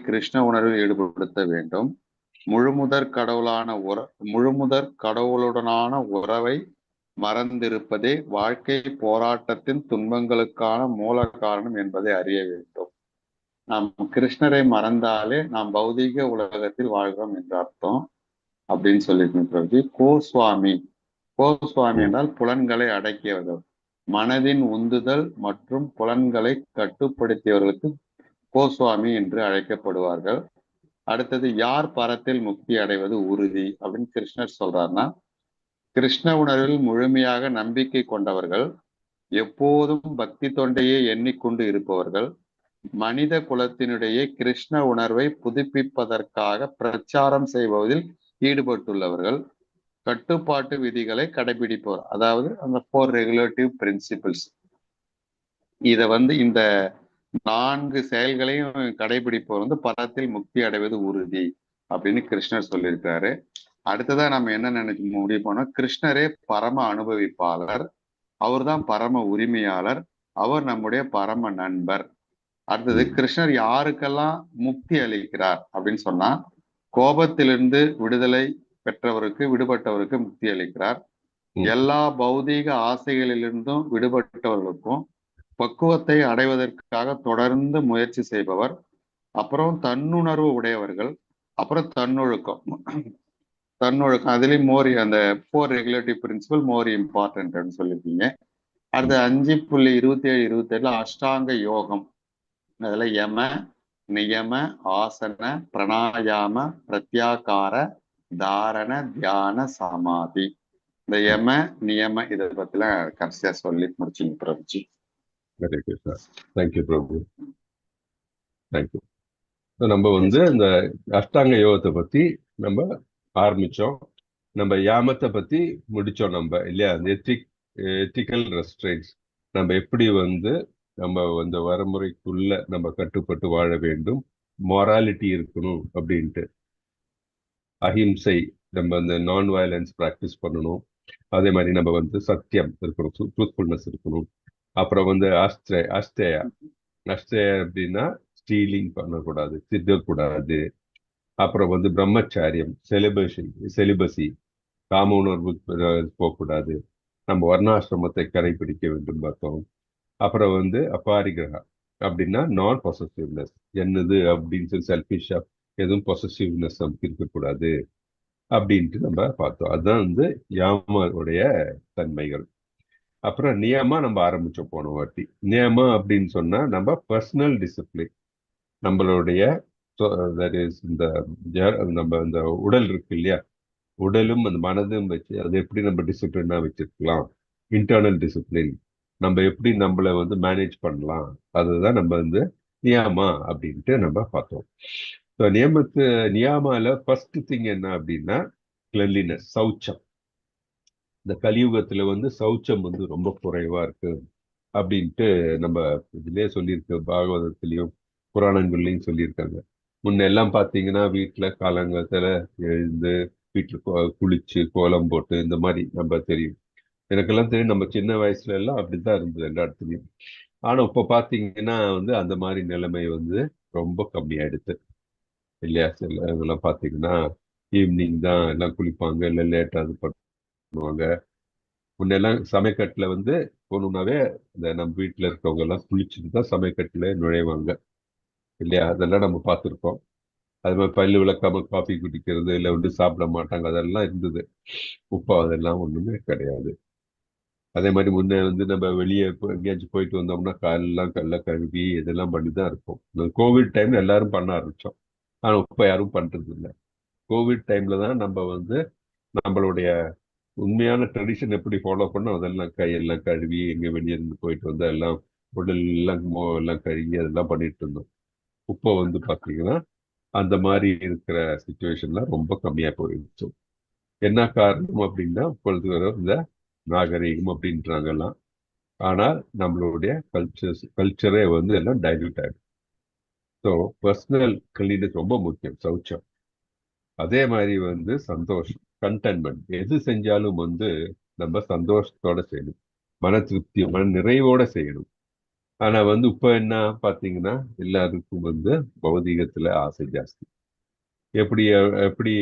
கிருஷ்ண உணர்வில் ஈடுபடுத்த வேண்டும். முழுமுதற் கடவுளுடனான உறவை மறந்திருப்பதே வாழ்க்கை போராட்டத்தின் துன்பங்களுக்கான மூல காரணம் என்பதை அறிய வேண்டும். நாம் கிருஷ்ணரை மறந்தாலே நாம் பௌதீக உலகத்தில் வாழ்கிறோம் என்று அர்த்தம் அப்படின்னு சொல்லியிருக்கேன் பிரபுஜி. கோஸ்வாமி என்றால் புலன்களை அடக்கியவர்கள், மனதின் உந்துதல் மற்றும் புலன்களை கட்டுப்படுத்தியவர்களுக்கு கோஸ்வாமி என்று அழைக்கப்படுவார்கள். அடுத்தது, யார் பரத்தில் முக்தி அடைவது உறுதி அப்படின்னு கிருஷ்ணர் சொல்றாருன்னா, கிருஷ்ண உணர்வில் முழுமையாக நம்பிக்கை கொண்டவர்கள், எப்போதும் பக்தி தொண்டையே எண்ணிக்கொண்டு இருப்பவர்கள், மனித குலத்தினுடைய கிருஷ்ண உணர்வை புதுப்பிப்பதற்காக பிரச்சாரம் செய்வதில் ஈடுபட்டுள்ளவர்கள், கட்டுப்பாட்டு விதிகளை கடைபிடிப்பவர், அதாவது அந்த 4 ரெகுலேட்டிவ் பிரின்சிபிள்ஸ். இத இந்த 4 செயல்களையும் கடைபிடிப்பவர் பரத்தில் முக்தி அடைவது உறுதி அப்படின்னு கிருஷ்ணர் சொல்லியிருக்காரு. அடுத்ததா நம்ம என்ன நினைச்சு முடிவு பண்ணோம், கிருஷ்ணரே பரம அனுபவிப்பாளர், அவர் தான் பரம உரிமையாளர், அவர் நம்முடைய பரம நண்பர். அடுத்தது, கிருஷ்ணர் யாருக்கெல்லாம் முக்தி அளிக்கிறார் அப்படின்னு சொன்னா, கோபத்திலிருந்து விடுபட்டவருக்கு முக்தி அளிக்கிறார். எல்லா பௌதீக ஆசைகளிலிருந்தும் விடுபட்டவர்களுக்கும் பக்குவத்தை அடைவதற்காக தொடர்ந்து முயற்சி செய்பவர், அப்புறம் தன்னுணர்வு உடையவர்கள், அப்புறம் தன்னொழுக்கம். அதுலயும் அந்த 4 ரெகுலேட்டிவ் பிரின்சிபல் மோர் இம்பார்ட்டன்ட் சொல்லியிருக்கீங்க. அடுத்து 5.27-28 அஷ்டாங்க யோகம். அதுல யம, நியம, ஆசன, பிராணாயாம, பிரத்யாகார, தாரண, தியான, சமாதி. இந்த யம நியம இதை பத்திலாம் கடைசியா சொல்லி முடிச்சிங்க பிரபுஜி. தேங்க்யூ பிரபு. தேங்க்யூ. நம்ம இந்த அஷ்டாங்க யோகத்தை பத்தி நம்ம ஆரம்பிச்சோம். நம்ம யாமத்தை பத்தி முடிச்சோம் நம்ம இல்லையா? அந்த எத்திக்கல் ரெஸ்ட்ரெயின்ஸ், நம்ம எப்படி நம்ம வரமுறைக்குள்ள நம்ம கட்டுப்பட்டு வாழ வேண்டும், மொராலிட்டி இருக்கணும் அப்படின்ட்டு. அஹிம்சை, நம்ம அந்த நான் வயலன்ஸ் ப்ராக்டிஸ் பண்ணணும். அதே மாதிரி நம்ம சத்தியம் இருக்கணும், ட்ரூத்ஃபுல்னஸ் இருக்கணும். அப்புறம் அஸ்தேயா அப்படின்னா ஸ்டீலிங் பண்ணக்கூடாது, திருடக்கூடாது. அப்புறம் பிரம்மச்சாரியம், செலிபசி, காம உணர்வு போகக்கூடாது. நம்ம வர்ணாசிரமத்தை கடைபிடிக்க வேண்டும் பார்த்தோம். அப்புறம் அபாரிகிரகா அப்படின்னா நான் பொசசிவ்னஸ், என்னது அப்படின்னு சொல்லி செல்ஃபிஷா எதுவும் பொசசிவ்னஸ் இருக்கக்கூடாது அப்படின்ட்டு நம்ம பார்த்தோம். அதுதான் யாமோடைய தன்மைகள். அப்புறம் நியமா நம்ம ஆரம்பிச்சோம் போன வாட்டி. நியமா அப்படின்னு சொன்னா நம்ம பர்சனல் டிசிப்ளின், நம்மளுடைய நம்ம இந்த உடல் இருக்கு இல்லையா, உடலும் அந்த மனதும் வச்சு அதை எப்படி நம்ம டிசிப்ளினா வச்சிருக்கலாம், இன்டர்னல் டிசிப்ளின், நம்ம எப்படி நம்மளை மேனேஜ் பண்ணலாம், அதுதான் நம்ம நியாமா அப்படின்ட்டு நம்ம பார்த்தோம். நியாமால ஃபர்ஸ்ட் திங் என்ன அப்படின்னா கிளென்லினஸ், சௌச்சம். இந்த கலியுகத்துல சௌச்சம் ரொம்ப குறைவா இருக்கு அப்படின்ட்டு நம்ம இதுலயே சொல்லியிருக்க, பாகவதத்திலையும் புராணங்கள்லையும் சொல்லியிருக்காங்க. முன்னெல்லாம் பாத்தீங்கன்னா வீட்டுல காலங்காலத்துல எழுந்து வீட்டுல குளிச்சு கோலம் போட்டு இந்த மாதிரி நம்ம தெரியும். எனக்கெல்லாம் தெரியும், நம்ம சின்ன வயசுல எல்லாம் அப்படித்தான் இருந்தது எல்லா இடத்துலயும். ஆனா இப்ப பாத்தீங்கன்னா அந்த மாதிரி நிலைமை ரொம்ப கம்மியாயிடுது இல்லையா? சில இதெல்லாம் பாத்தீங்கன்னா ஈவினிங் தான் எல்லாம் குளிப்பாங்க, இல்லை லேட்டா இது பண்ணுவாங்க. முன்னெல்லாம் சமையக்கட்டுல போகணும்னாவே இந்த நம்ம வீட்டுல இருக்கவங்க எல்லாம் குளிச்சுட்டு தான் சமையக்கட்டுல நுழைவாங்க இல்லையா? அதெல்லாம் நம்ம பார்த்துருக்கோம். அது மாதிரி பல்லு விளக்காம காஃபி குடிக்கிறது, இல்லை சாப்பிட மாட்டாங்க, அதெல்லாம் இருந்தது. இப்போ அதெல்லாம் ஒண்ணுமே கிடையாது. அதே மாதிரி முன்னே நம்ம வெளியே எங்கேயாச்சும் போயிட்டு வந்தோம்னா காலெல்லாம் கழுவி இதெல்லாம் பண்ணி தான் இருப்போம். இந்த கோவிட் டைம்ல எல்லாரும் பண்ண ஆரம்பிச்சோம். ஆனா இப்ப யாரும் பண்றது இல்லை. கோவிட் டைம்ல தான் நம்ம நம்மளுடைய உண்மையான ட்ரெடிஷன் எப்படி ஃபாலோ பண்ணோம், அதெல்லாம் கையெல்லாம் கழுவி எங்க வெளியே இருந்து போயிட்டு வந்தா எல்லாம் உடல் எல்லாம் கழுவி அதெல்லாம் பண்ணிட்டு இருந்தோம். இப்போ பாத்தீங்கன்னா அந்த மாதிரி இருக்கிற சுச்சுவேஷன்லாம் ரொம்ப கம்மியா போயிடுச்சு. என்ன காரணம் அப்படின்னா இப்பொழுது வர இந்த நாகரீகம் அப்படின்றாங்கலாம். ஆனால் நம்மளுடைய கல்ச்சரே எல்லாம் டைல்யூட் ஆயிடும். ஸோ பர்சனல் கிளீனஸ் ரொம்ப முக்கியம், சௌச்சம். அதே மாதிரி சந்தோஷம், கண்டென்மெண்ட். எது செஞ்சாலும் நம்ம சந்தோஷத்தோட செய்யணும், மன திருப்தி, மன நிறைவோட செய்யணும். ஆனா வந்து இப்ப என்ன பாத்தீங்கன்னா எல்லாருக்கும் வந்து பௌதீகத்துல ஆசை ஜாஸ்தி. எப்படி எப்படி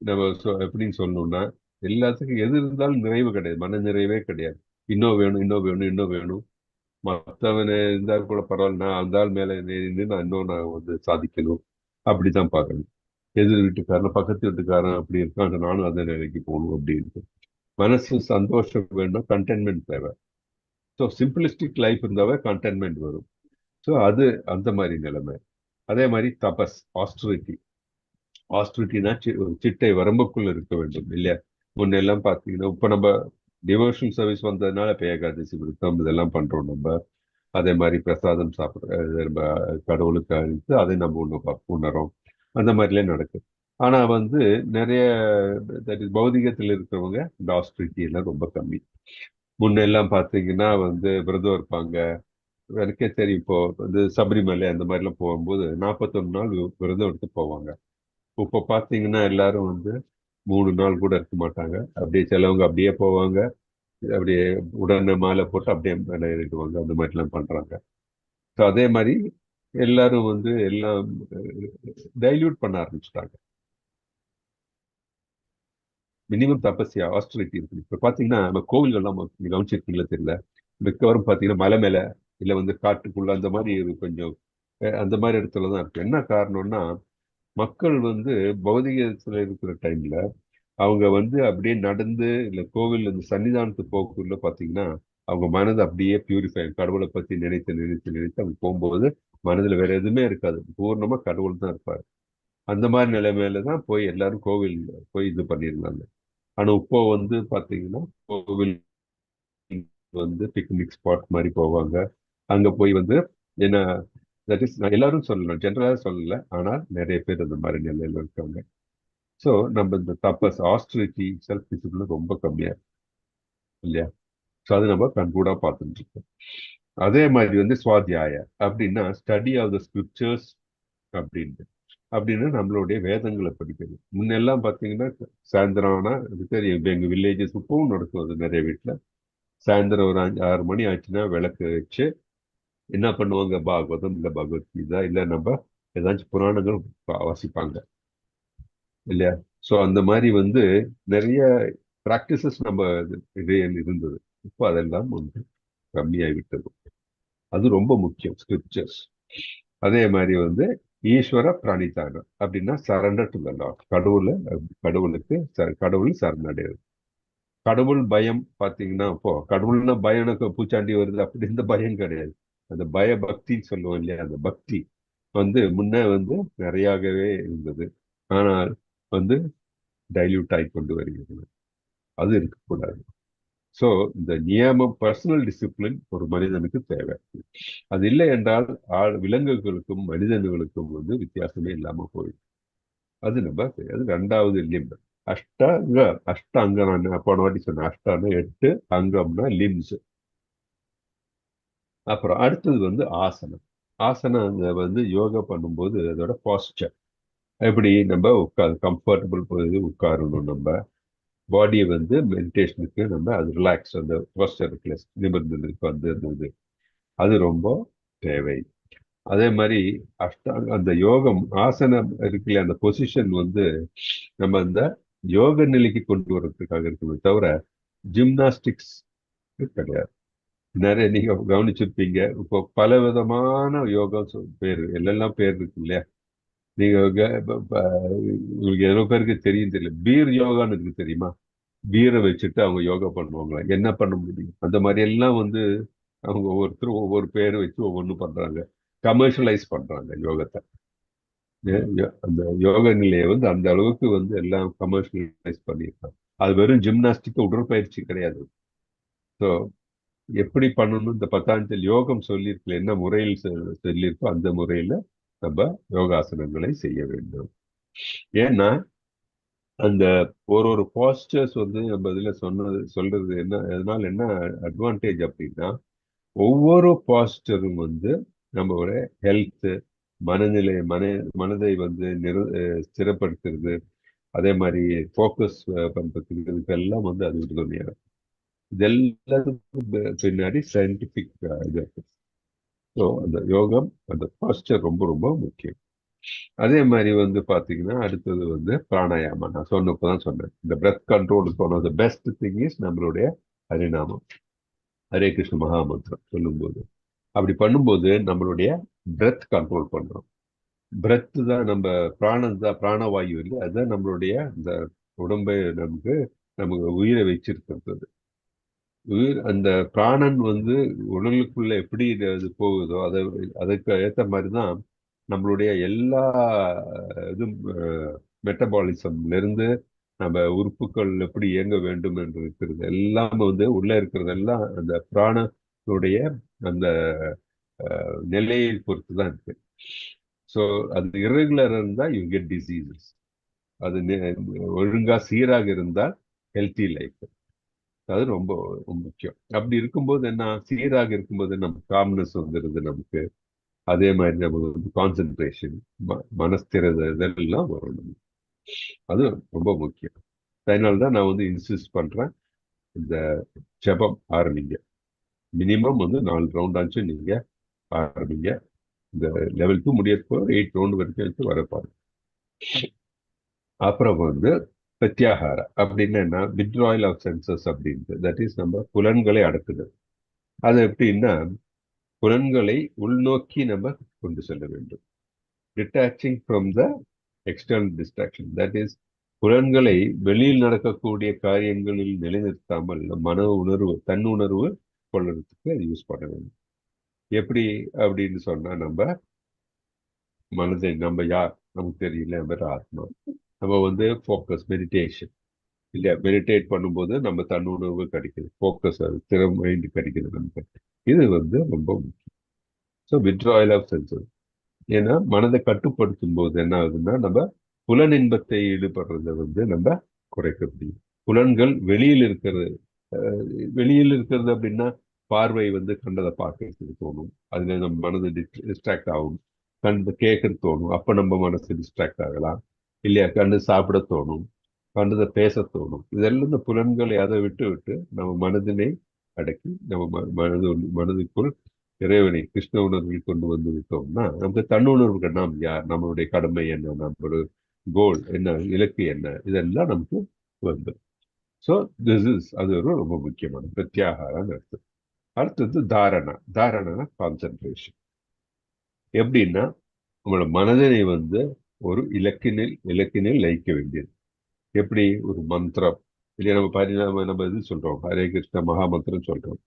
நம்ம எப்படின்னு சொல்லணும்னா எல்லாத்துக்கும் எது இருந்தாலும் நிறைவு கிடையாது, மன நிறைவே கிடையாது. இன்னும் வேணும், இன்னும் வேணும், இன்னும் வேணும். மற்றவன் இருந்தால் கூட பரவாயில்ல, நான் அந்த ஆள் மேல இருந்து நான் வந்து சாதிக்கணும், அப்படிதான் பார்க்கணும். எதிர் வீட்டுக்காரன் பக்கத்து வீட்டுக்காரன் அப்படி இருக்கான், நானும் அந்த நிலைக்கு போகணும் அப்படின்னு. மனசு சந்தோஷம் வேணும், கண்டென்மெண்ட் தேவை. ஸோ சிம்பிளிஸ்டிக் லைஃப் இருந்தாவே கண்டென்மெண்ட் வரும். ஸோ அது அந்த மாதிரி நிலைமை. அதே மாதிரி தபஸ், ஆஸ்ட்ரிட்டி. ஆஸ்ட்ரிட்டினா ஒரு சிட்டை வரம்புக்குள் இருக்க வேண்டும் இல்லையா? முன்னெல்லாம் பார்த்தீங்கன்னா இப்போ நம்ம டிவோஷனல் சர்வீஸ் வந்ததுனால இப்போ ஏகாதசி விருத்தம் இதெல்லாம் பண்றோம் நம்ம. அதே மாதிரி பிரசாதம் சாப்பிட்ற நம்ம கடவுளுக்கு அழித்து அதை நம்ம உணரோம். அந்த மாதிரிலாம் நடக்குது. ஆனா வந்து நிறைய பௌதிகத்தில் இருக்கிறவங்க இந்த ஆஸ்ட்ரிட்டி எல்லாம் ரொம்ப கம்மி. முன்னெல்லாம் பார்த்தீங்கன்னா வந்து விரதம் இருப்பாங்க. எனக்கே தெரியும், இப்போ வந்து சபரிமலை அந்த மாதிரிலாம் போகும்போது 41 நாள் விரதம் எடுத்து போவாங்க. இப்போ பார்த்தீங்கன்னா எல்லாரும் வந்து 3 நாள் கூட இருக்க மாட்டாங்க. அப்படியே சிலவங்க அப்படியே போவாங்க, அப்படியே உடனே மாலை போட்டு அப்படியே மேலே ஏறிடுவாங்க. அந்த மாதிரிலாம் பண்றாங்க. ஸோ அதே மாதிரி எல்லாரும் வந்து எல்லாம் டைல்யூட் பண்ண ஆரம்பிச்சுட்டாங்க. மினிமம் தபஸ்யா ஆஸ்ட்ரிட்டி இருக்கு. இப்போ பார்த்தீங்கன்னா நம்ம கோவில்கள்லாம் நீங்க கவனிச்சிருக்கீங்களா தெரியல, மிக்கவாரும் பார்த்தீங்கன்னா மலை மேல இல்லை வந்து காட்டுக்குள்ள அந்த மாதிரி கொஞ்சம் அந்த மாதிரி இடத்துல தான் இருக்கு. என்ன காரணம்னா மக்கள் வந்து பௌதிகத்துல இருக்கிற டைம்ல அவங்க வந்து அப்படியே நடந்து இல்ல கோவில் இந்த சன்னிதானத்து போக்குள்ள பாத்தீங்கன்னா அவங்க மனதை அப்படியே பியூரிஃபை, கடவுளை பத்தி நினைத்து நினைத்து நினைத்து அவங்க போகும்போது மனதுல வேற எதுவுமே இருக்காது, பூர்ணமா கடவுள் தான் இருப்பாரு. அந்த மாதிரி நிலைமையில தான் போய் எல்லாரும் கோவில் போய் இது பண்ணியிருந்தாங்க. ஆனா இப்போ வந்து பாத்தீங்கன்னா கோவில் வந்து பிக்னிக் ஸ்பாட் மாதிரி போவாங்க. அங்க போய் வந்து என்ன, தட் இஸ் நான் எல்லாரும் சொல்லலாம், ஜென்ரலா சொல்லல, ஆனால் நிறைய பேர் அந்த மாதிரி நிலையில இருக்காங்க. ஸோ நம்ம இந்த தபஸ், ஆஸ்ட்ரிட்டி, செல்ஃப் டிசிப்ளின் ரொம்ப கம்மியா இருக்கு இல்லையா? ஸோ அது நம்ம கண்கூடா பார்த்துட்டு இருக்கோம். அதே மாதிரி வந்து சுவாத்தியாய அப்படின்னா ஸ்டடி ஆஃப் த ஸ்கிரிப்சர்ஸ் அப்படின்னு. அப்படின்னு நம்மளுடைய வேதங்களை படிக்கிறது. முன்னெல்லாம் பார்த்தீங்கன்னா சாயந்தரம் ஆனா இது தெரியும், இப்ப எங்க வில்லேஜஸ் இப்பவும் நடக்கும் அது நிறைய வீட்டில். சாயந்தரம் ஒரு 6 மணி ஆச்சுன்னா விளக்கு வச்சு என்ன பண்ணுவாங்க, பாகவதம் இல்லை பகவத்கீதா இல்லை நம்ம ஏதாச்சும் புராணங்கள் வாசிப்பாங்க இல்லையா? ஸோ அந்த மாதிரி வந்து நிறைய ப்ராக்டிசஸ் நம்ம இது இருந்தது. இப்போ அதெல்லாம் வந்து கம்மியாகிவிட்டது. அது ரொம்ப முக்கியம், ஸ்கிரிப்சர்ஸ். அதே மாதிரி வந்து ஈஸ்வர பிராணிதானம் அப்படின்னா சரண்டர் டு த லார்ட், கடவுளுக்கு கடவுள் சரணடைவது. கடவுள் பயம் பார்த்தீங்கன்னா இப்போ கடவுள்னா பயம், எனக்கு பூச்சாண்டி வருது அப்படி இந்த பயம் கிடையாது. அந்த பய பக்தின்னு சொல்லுவோம் இல்லையா, அந்த பக்தி வந்து முன்ன வந்து நிறையாகவே இருந்தது. ஆனால் வந்து டைல்யூட் ஆகி கொண்டு வருகிறது. அது இருக்கக்கூடாது. ஸோ இந்த நியமம், பர்சனல் டிசிப்ளின் ஒரு மனிதனுக்கு தேவை. அது இல்லை என்றால் விலங்குகளுக்கும் மனிதர்களுக்கும் வந்து வித்தியாசமே இல்லாம போயிடும். அது நம்ம அது 2வது லிம்ப். அஷ்டாங்க, அஷ்டாங்க நான் போன வாட்டி சொன்னேன், அஷ்டான 8, அங்கம்னா லிம்ஸ். அப்புறம் அடுத்தது வந்து ஆசனம். ஆசனம் அங்க வந்து யோகா பண்ணும்போது அதோட பாஸ்டர் எப்படி நம்ம உட்காரு கம்ஃபர்டபுள் உட்காரணும். நம்ம பாடியை வந்து மெடிடேஷனுக்கு நம்ம அது ரிலாக்ஸ், அந்த போஸ்டர் நிமிர்ந்ததுக்கு வந்து இருந்தது, அது ரொம்ப தேவை. அதே மாதிரி அஷ்டாங்க அந்த யோகம் ஆசனம் இருக்குல்ல, அந்த பொசிஷன் வந்து நம்ம அந்த யோக நிலைக்கு கொண்டு வர்றதுக்காக இருக்குமே தவிர ஜிம்னாஸ்டிக்ஸ் கிடையாது. நிறைய நீங்க கவனிச்சிருப்பீங்க, இப்போ பல விதமான யோகா பேர் எல்லாம் பேர் இருக்கு இல்லையா? நீங்க உங்களுக்கு எவ்வளவு பேருக்கு தெரியும் தெரியல, பீர் யோகான்னு இருக்கு தெரியுமா? பீரை வச்சுட்டு அவங்க யோகா பண்ணுவாங்களா? என்ன பண்ண முடியும்? அந்த மாதிரி எல்லாம் வந்து அவங்க ஒவ்வொருத்தரும் ஒவ்வொரு பேரை வச்சு ஒவ்வொன்றும் பண்றாங்க, கமர்ஷியலைஸ் பண்றாங்க யோகத்தை. அந்த யோக நிலையை வந்து அந்த அளவுக்கு வந்து எல்லாம் கமர்ஷியலைஸ் பண்ணியிருக்காங்க. அது வெறும் ஜிம்னாஸ்டிக் உடற்பயிற்சி கிடையாது. ஸோ எப்படி பண்ணணும், இந்த பத்தாஞ்சல் யோகம் சொல்லியிருக்கல, என்ன முறையில் சொல்லியிருக்கோ அந்த முறையில நம்ம யோகாசனங்களை செய்ய வேண்டும். ஏன்னா அந்த ஒரு பாஸ்டர்ஸ் வந்து நம்ம இதுல சொல்றது என்ன, அதனால என்ன அட்வான்டேஜ் அப்படின்னா ஒவ்வொரு பாஸ்டரும் வந்து நம்மளோட ஹெல்த், மனநிலை, மனதை வந்து ஸ்திரப்படுத்துறது, அதே மாதிரி ஃபோக்கஸ் பண்றதுக்கு இதுக்கெல்லாம் வந்து அது உதவியாக. இது எல்லாத்துக்கும் பின்னாடி சயின்டிபிக் இது இருக்கு. ஸோ அந்த யோகம், அந்த பாஸ்டர் ரொம்ப ரொம்ப முக்கியம். அதே மாதிரி வந்து பாத்தீங்கன்னா அடுத்தது வந்து பிராணாயாமம். நான் சொன்னப்பதான் சொன்னேன், இந்த பிரெத் கண்ட்ரோலுக்கு one of the best thing is நம்மளுடைய ஹரிநாமம், ஹரே கிருஷ்ண மகாமந்திரம் சொல்லும்போது. அப்படி பண்ணும்போது நம்மளுடைய பிரெத் கண்ட்ரோல் பண்றோம். பிரெத் தான் நம்ம பிராணம் தான், பிராணவாயு இல்லை, அதுதான் நம்மளுடைய இந்த உடம்பை நமக்கு நமக்கு உயிரை வச்சிருக்கிறது. உயிர் அந்த பிராணன் வந்து உடலுக்குள்ள எப்படி அது போகுதோ அதுக்கு ஏற்ற மாதிரி தான் நம்மளுடைய எல்லா இதுவும் மெட்டபாலிசம்ல இருந்து நம்ம உறுப்புகள் எப்படி இயங்க வேண்டும் என்று இருக்கிறது எல்லாம் வந்து உள்ள இருக்கிறதெல்லாம் அந்த பிராணனுடைய அந்த நிலையை பொறுத்து தான் இருக்கு. ஸோ அது irregular இருந்தால் யூ கெட் டிசீசஸ். அது ஒழுங்கா சீராக இருந்தால் ஹெல்த்தி லைஃப். அது ரொம்ப ரொம்ப முக்கியம். அப்படி இருக்கும்போது என்ன, சீராக இருக்கும்போது நம்ம காம்னஸ் வந்துடுது நமக்கு. அதே மாதிரி நமக்கு வந்து கான்சென்ட்ரேஷன், மனஸ்திரத இதெல்லாம் வரும் நமக்கு. அது ரொம்ப முக்கியம். அதனால தான் நான் வந்து இன்சிஸ்ட் பண்றேன், இந்த ஜெபம் ஆரம்பிங்க. மினிமம் வந்து 4 ரவுண்ட் ஆச்சு நீங்க ஆரம்பிங்க. இந்த லெவல் 2 முடியறப்போ 8 ரவுண்ட் வரைக்கும் வர பாருங்க. அப்புறம் வந்து பிரத்யாகார அப்படின்னு என்ன, வித்ட்ராயல் ஆஃப் சென்சஸ் அப்படின்ட்டு, தட் இஸ் நம்ம புலன்களை அடக்குது. அது எப்படின்னா, புலன்களை உள்நோக்கி நம்ம கொண்டு செல்ல வேண்டும். Detaching from the external distraction, that is புலன்களை வெளியில் நடக்கக்கூடிய காரியங்களில் நிலைநிறுத்தாமல் மன உணர்வு, தன்னுணர்வு கொள்றதுக்கு அது யூஸ் பண்ண வேண்டும். எப்படி அப்படின்னு சொன்னா, நம்ம மனதை, நம்ம யார் நமக்கு தெரியல, நம்ம ஆத்மா. நம்ம வந்து ஃபோக்கஸ், மெடிடேஷன் இல்லையா, மெடிடேட் பண்ணும்போது நம்ம தன்னுணர்வு கிடைக்குது, ஃபோக்கஸ் மைண்ட் கிடைக்குது நமக்கு. இது வந்து ரொம்ப முக்கியம். So withdrawal of senses. ஏன்னா மனதை கட்டுப்படுத்தும் போது என்ன ஆகுதுன்னா, நம்ம புலனின்பத்தை ஈடுபடுறத வந்து நம்ம குறைக்க முடியும். புலன்கள் வெளியில் இருக்கிறது, வெளியில் இருக்கிறது அப்படின்னா பார்வை வந்து கண்டதை பார்க்கறதுக்கு தோணும், அதுல நம்ம மனது டிஸ்ட்ராக்ட் ஆகும். கண்டு கேட்கறது தோணும், அப்ப நம்ம மனசு டிஸ்ட்ராக்ட் ஆகலாம். இல்லையா, கண்டு சாப்பிட தோணும், கண்டதை பேச தோணும். இதெல்லாம் இந்த புலன்களை அதை விட்டு விட்டு நம்ம மனதினை அடக்கி நம்ம மனதுக்குள் இறைவனை, கிருஷ்ண உணர்வில் கொண்டு வந்து விட்டோம்னா நமக்கு தன்னுணர்வு, நாம் யார், நம்மளுடைய கடமை என்ன, நம்மளோட கோல் என்ன, இலக்கு என்ன, இதெல்லாம் நமக்கு வந்து. ஸோ திஸ் இஸ் அது ஒரு ரொம்ப முக்கியமான பிரத்யாகாரம் அர்த்தம். அடுத்தது தாரணா. தாரணா கான்சென்ட்ரேஷன். எப்படின்னா, உங்களோட மனதினை வந்து ஒரு இலக்கினில் லயிக்க வேண்டியது. எப்படி, ஒரு மந்திரம் இல்லையா, நம்ம நம்ம இது சொல்றோம், ஹரே கிருஷ்ண மகாமந்திரம் சொல்றோம்.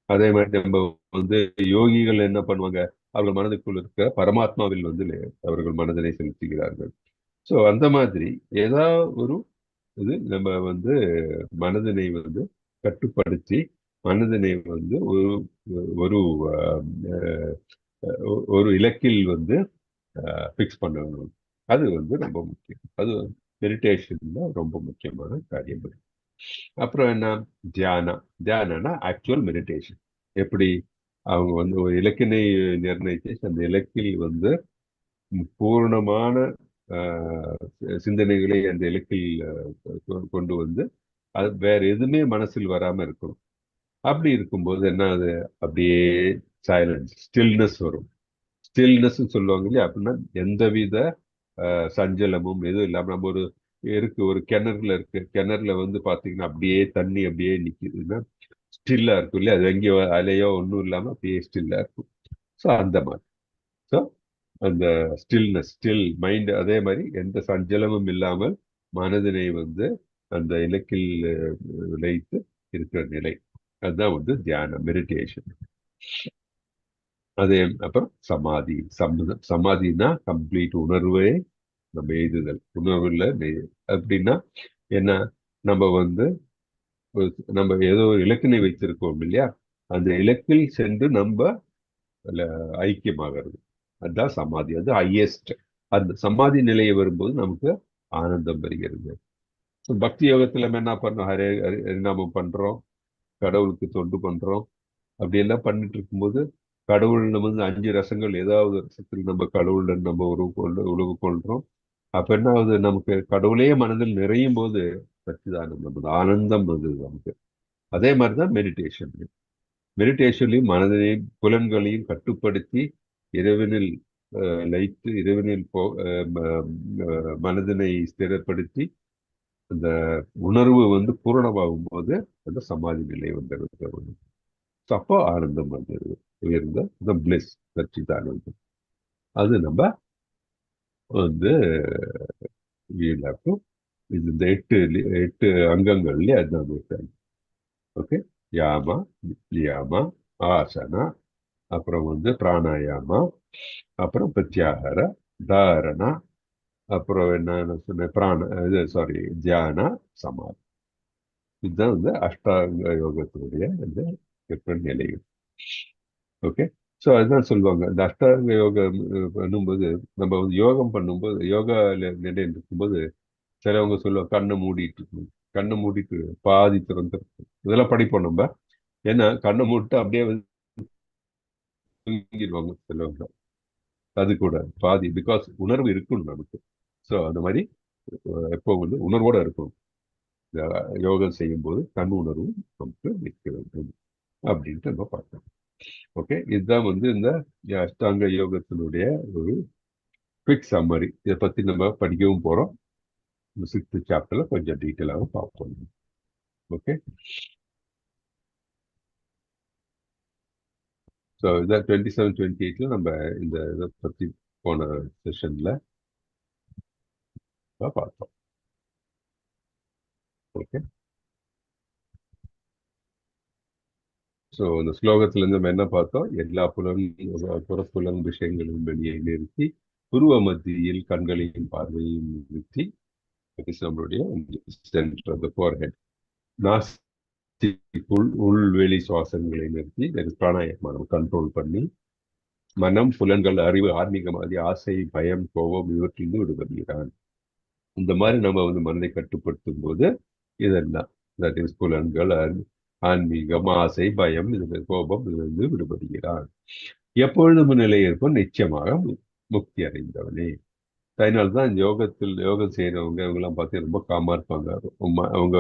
அதே மாதிரி நம்ம வந்து யோகிகள் என்ன பண்ணுவாங்க, அவர்கள் மனதுக்குள் இருக்க பரமாத்மாவில் வந்து அவர்கள் மனதினை செலுத்துகிறார்கள். ஸோ அந்த மாதிரி ஏதாவது ஒரு இது நம்ம வந்து மனதினை வந்து கட்டுப்படுத்தி, மனதினை வந்து ஒரு ஒரு ஒரு இலக்கில் வந்து ஃபிக்ஸ் பண்ணணும். அது வந்து ரொம்ப முக்கியம். அது மெடிடேஷன்ல ரொம்ப முக்கியமான காரியம். அப்புறம் என்ன, தியானம். தியானம்னா ஆக்சுவல் மெடிடேஷன். எப்படி, அவங்க வந்து ஒரு இலக்கினை நிர்ணயித்து அந்த இலக்கில் வந்து பூர்ணமான சிந்தனைகளை அந்த இலக்கில் கொண்டு வந்து அது வேற எதுவுமே மனசில் வராம இருக்கணும். அப்படி இருக்கும்போது என்ன ஆகுது, அப்படியே சைலன்ஸ், ஸ்டில்னஸ் வரும். ஸ்டில்னஸ் சொல்லுவாங்க இல்லையா, அப்படின்னா எந்தவித சஞ்சலமும் எதுவும் இல்லாம, நம்ம ஒரு கிணறுல கிணறுல வந்து பாத்தீங்கன்னா அப்படியே தண்ணி அப்படியே நிக்குதுன்னா ஸ்டில்லா இருக்கும் இல்லையா, அது எங்கேயோ அலையோ ஒன்றும் இல்லாம அப்படியே ஸ்டில்லா இருக்கும். ஸோ அந்த மாதிரி. ஸோ அந்த ஸ்டில்னஸ், ஸ்டில் மைண்ட், அதே மாதிரி எந்த சஞ்சலமும் இல்லாமல் மனதினை வந்து அந்த இலக்கில் வைத்து இருக்கிற நிலை, அதுதான் வந்து தியானம், மெடிடேஷன். அதே அப்புறம் சமாதி. சமாதினா கம்ப்ளீட் உணர்வே நம்ம எய்துதல், உணர்வுல அப்படின்னா என்ன, நம்ம வந்து நம்ம ஏதோ ஒரு இலக்கினை வைத்திருக்கோம் இல்லையா, அந்த இலக்கில் சென்று நம்ம ஐக்கியமாகிறது, அதுதான் சமாதி. அது ஹையஸ்ட். அந்த சமாதி நிலையை வரும்போது நமக்கு ஆனந்தம் வருகிறது. பக்தி யோகத்துல நம்ம என்ன பண்றோம், ஹரிநாமம் பண்றோம், கடவுளுக்கு தொண்டு பண்றோம். அப்படி எல்லாம் பண்ணிட்டு இருக்கும்போது கடவுள் நம்ம வந்து 5 ரசங்கள், ஏதாவது ரசத்தில் நம்ம கடவுள் நம்ம உறவு கொள்றோம். அப்ப என்ன ஆகுது, நமக்கு கடவுளே மனதில் நிறையும் போது சச்சிதானந்தம், நமது ஆனந்தம் வந்து நமக்கு. அதே மாதிரிதான் மெடிடேஷன். மெடிடேஷன்லையும் மனதையும் புலன்களையும் கட்டுப்படுத்தி இறைவனில் லயித்து இறைவனில் மனதினை ஸ்திரப்படுத்தி அந்த உணர்வு வந்து பூரணமாகும் போது அந்த சமாதி நிலை வந்துடுது. அப்போ ஆனந்தம் வந்துடுது, உயர்ந்த பிளஸ் சச்சிதானந்தம். அது நம்ம வந்து இந்த எட்டு அங்கங்கள்ல அதுதான் இருக்காங்க. ஓகே, யாமா, நியாமா, ஆசனா, அப்புறம் வந்து பிராணாயாமா, அப்புறம் பிரத்யாகார, தாரணா, அப்புறம் என்ன சொன்ன தியானா, சமாதி. இதுதான் வந்து அஷ்டாங்க யோகத்தினுடைய அந்த டிஃப்ரெண்ட் நிலைகள். ஓகே, ஸோ அதுதான் சொல்லுவாங்க. இந்த அஷ்டாங்க யோகம் பண்ணும்போது, நம்ம வந்து யோகம் பண்ணும்போது, யோகா நிலையில் இருக்கும்போது சிலவங்க சொல்லுவாங்க கண்ணை மூடிட்டு இருக்கணும், கண்ணை மூடிட்டு பாதி திறந்துருக்கும். இதெல்லாம் படிப்போம் நம்ம. ஏன்னா கண்ணை மூடிட்டு அப்படியே வந்து தூங்கிடுவாங்க சிலவங்க. அது கூட பாதி, பிகாஸ் உணர்வு இருக்கணும் நமக்கு. ஸோ அந்த மாதிரி எப்போ வந்து உணர்வோட இருக்கும். யோகம் செய்யும் போது கண் உணர்வு நமக்கு நிற்க வேண்டும் அப்படின்ட்டு நம்ம பார்க்கணும். ஓகே, இதுதான் வந்து இந்த அஷ்டாங்க யோகத்தினுடைய ஒரு குவிக் சம்மரி. இதை பத்தி நம்ம படிக்கவும் போறோம். 6th சாப்டர்ல கொஞ்சம் டீட்டெயிலாகவும் பார்ப்போம். ஓகே, ஸோ இதான் 27, 28ல நம்ம இந்த இதை பத்தி போன செஷன்ல பார்த்தோம். ஓகே, ஸோ இந்த ஸ்லோகத்துல இருந்து நம்ம என்ன பார்த்தோம்? எல்லா புறப்புலன் விஷயங்களையும் வெளியே நிறுத்தி புருவ மத்தியில் கண்களையும் பார்வையும் நிறுத்தி, நம்மளுடைய சென்டர் ஃபோர்ஹெட், நாசிக்குள் உள்வெளி சுவாசங்களை நிறுத்தி பிராணாயாமம் கண்ட்ரோல் பண்ணி மனம், புலன்கள், அறிவு, ஆன்மீகமாதி, ஆசை, பயம், கோபம் இவற்றிலிருந்து விடுபடுகிறான். இந்த மாதிரி நம்ம வந்து மனதை கட்டுப்படுத்தும் போது இதெல்லாம், தட் இஸ் புலன்கள், ஆன்மீகம், ஆசை, பயம், கோபம் இதிலிருந்து விடுபடுகிறான். எப்பொழுதும் நிலை இருப்போம் நிச்சயமாக முக்தி அடைந்தவனே. அதனால்தான் யோகம் செய்யறவங்க இவங்கெல்லாம் பார்த்து ரொம்ப காமா இருப்பாங்க. அவங்க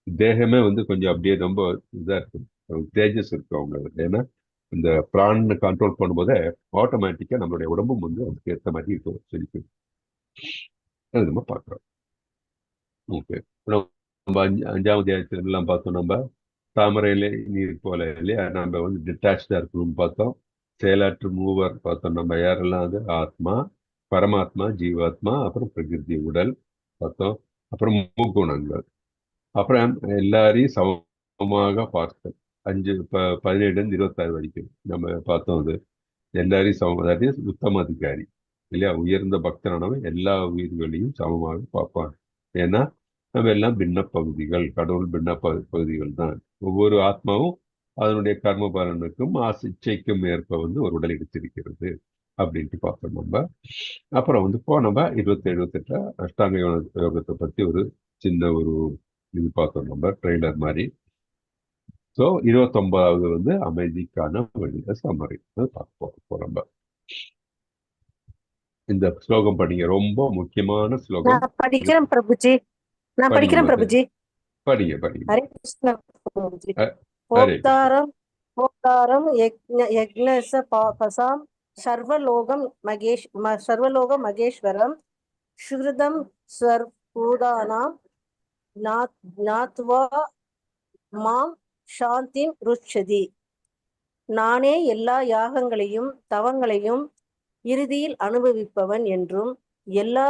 தேகமே வந்து கொஞ்சம் அப்படியே ரொம்ப இதா இருக்கும், தேஜஸ் இருக்கு அவங்களுக்கு. ஏன்னா இந்த பிராண கண்ட்ரோல் பண்ணும்போது ஆட்டோமேட்டிக்கா நம்மளுடைய உடம்பும் வந்து அதுக்கு ஏற்ற மாதிரி இருக்கும், செழிப்பு. அது நம்ம பார்க்கிறோம். ஓகே, நம்ம அஞ்சாவது அத்தியாயத்துல எல்லாம் பார்த்தோம். நம்ம தாமரையில நீர் போல இல்லையா, நம்ம வந்து டிட்டாச்சா இருக்கணும்னு பார்த்தோம். செயலாற்று மூவர் பார்த்தோம். நம்ம யாரெல்லாம்? அது ஆத்மா, பரமாத்மா, ஜீவாத்மா, அப்புறம் பிரகிருதி உடல் பார்த்தோம். அப்புறம் முக்குணங்கள், அப்புறம் எல்லாரையும் சமமாக பார்த்தோம். 17 26 வரைக்கும் நம்ம பார்த்தோம். அது எல்லாரையும் சமம், அதாவது உத்தமாதிகாரி இல்லையா, உயர்ந்த பக்தனானவன் எல்லா உயிர்களையும் சமமாக பார்ப்பான். ஏன்னா நம்ம எல்லாம் பின்ன பகுதிகள், கடவுள் பின்ன பகுதிகள் தான். ஒவ்வொரு ஆத்மாவும் அதனுடைய கர்ம பலனுக்கும் இச்சைக்கும் ஏற்ப வந்து ஒரு உடல் எடுத்திருக்கிறது அப்படின்ட்டு பார்த்தோம் நம்ம. அப்புறம் வந்து நம்ம 27, 28 அஷ்டாங்க யோகத்தை பத்தி ஒரு சின்ன ஒரு இது பார்த்தோம் நம்ம, ட்ரெய்லர் மாதிரி. ஸோ 29வது வந்து அமைதிக்கான வழியை சம்மரி பார்ப்போம் நம்ம. இந்த ஸ்லோகம் படிங்க, ரொம்ப முக்கியமான ஸ்லோகம். நான் படிக்கிறேன் பிரபுஜி, நான் படிக்கிறேன் பிரபுஜி. படிங்க படிங்க. ஹரே கிருஷ்ண பிரபுஜி. ஹரே கிருஷ்ண. போக்தாரம் யக்ஞஸ பாபசாம் சர்வலோகம் மகேஸ்வரம் ஸ்ருதம் ஸ்வர்பூதானாம் ஞாத்வா மாம் சாந்திம் ருச்சதி. நானே எல்லா யாகங்களையும் தவங்களையும் இறுதியில் அனுபவிப்பவன் என்றும் எல்லா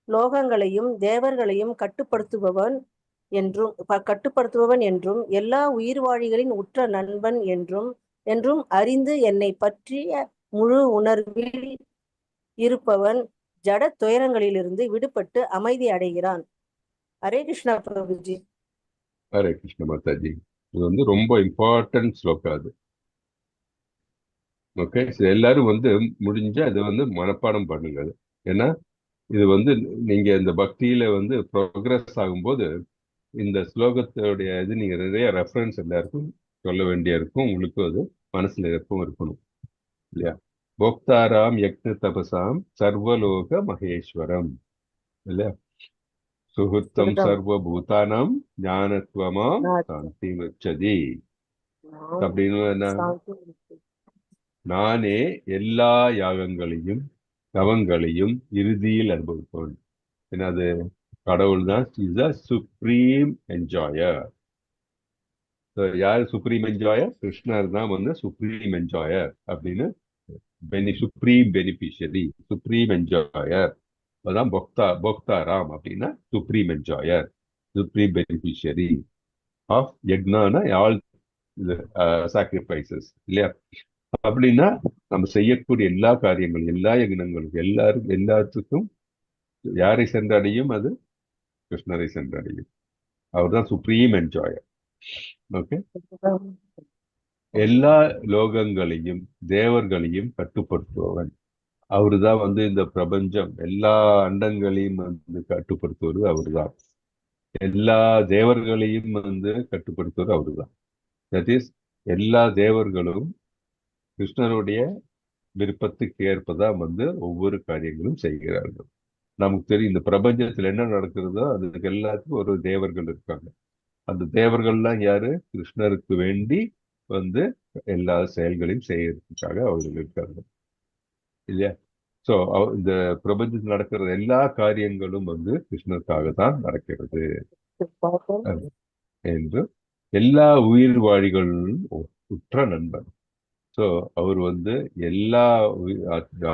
லோகங்களையும் தேவர்களையும் கட்டுப்படுத்துபவன் என்றும் எல்லா உயிர்வாழிகளின் உற்ற நண்பன் என்றும் அறிந்து என்னை பற்றிய முழு உணர்வில் இருப்பவன் ஜட துயரங்களிலிருந்து விடுபட்டு அமைதி அடைகிறான். ஹரே கிருஷ்ணா பிரபுஜி. ஹரே கிருஷ்ண மாதாஜி. இது வந்து ரொம்ப இம்பார்ட்டன்ட் ஸ்லோகா அது. ஓகே, எல்லாரும் வந்து முடிஞ்ச அதை வந்து மனப்பாடம் பண்ணுங்க. அது ஏன்னா இது வந்து நீங்க இந்த பக்தியில வந்து ப்ரோக்ரஸ் ஆகும்போது இந்த ஸ்லோகத்தோடைய இது நீங்க நிறைய ரெஃபரன்ஸ் எல்லாருக்கும் சொல்ல வேண்டிய இருக்கும். உங்களுக்கும் அது மனசுல எப்பவும் இருக்கணும் இல்லையா. போக்தாராம் யக்ஞ தபசாம் சர்வலோக மகேஸ்வரம் இல்லையா. சுஹுத்தம் சர்வபூதானாம் ஞானத்வமாம் சாந்தி வச்சதி. அப்படின்னு என்ன? நானே எல்லா யாகங்களையும் தவங்களையும் இறுதியில் அனுபவிப்பவன். என்னது? கடவுள் தான் இஸ் த சுப்ரீம் என்ஜாயர். யார் சுப்ரீம் என்ஜாயர்? கிருஷ்ணர் தான் வந்து சுப்ரீம் என்ஜாயர் அப்படின்னு, சுப்ரீம் பெனிஃபிஷியரி, சுப்ரீம் என்ஜாயர். அதான் போக்தாராம் அப்படின்னா supreme enjoyer, supreme beneficiary of யக்னான ஆல் சாக்ரிஃபைசஸ், இல்லையா? அப்படின்னா நம்ம செய்யக்கூடிய எல்லா காரியங்களும், எல்லா யக்னங்களும், எல்லாத்துக்கும் யாரை சென்றடையும்? அது கிருஷ்ணரை சென்றடையும். அவர் தான் சுப்ரீம் என்ஜாயர். ஓகே. எல்லா லோகங்களையும் தேவர்களையும் கட்டுப்படுத்துபவன் அவருதான். வந்து இந்த பிரபஞ்சம் எல்லா அண்டங்களையும் வந்து கட்டுப்படுத்துவது அவருதான். எல்லா தேவர்களையும் வந்து கட்டுப்படுத்துவது அவருதான். தட் இஸ், எல்லா தேவர்களும் கிருஷ்ணருடைய விருப்பத்துக்கு ஏற்பதான் வந்து ஒவ்வொரு காரியங்களும் செய்கிறார்கள். நமக்கு தெரியும் இந்த பிரபஞ்சத்துல என்ன நடக்கிறதோ அதுக்கு எல்லாத்துக்கும் ஒரு தேவர்கள் இருக்காங்க. அந்த தேவர்கள்லாம் யாரு? கிருஷ்ணருக்கு வேண்டி வந்து எல்லா செயல்களையும் செய்யறதுக்காக அவர்கள் இருக்காங்க, இல்லையா? சோ இந்த பிரபஞ்சத்தில் நடக்கிற எல்லா காரியங்களும் வந்து கிருஷ்ணருக்காக தான் நடக்கிறது என்று எல்லா உயிர் வாழிகளும் உற்ற நண்பன். சோ அவர் வந்து எல்லா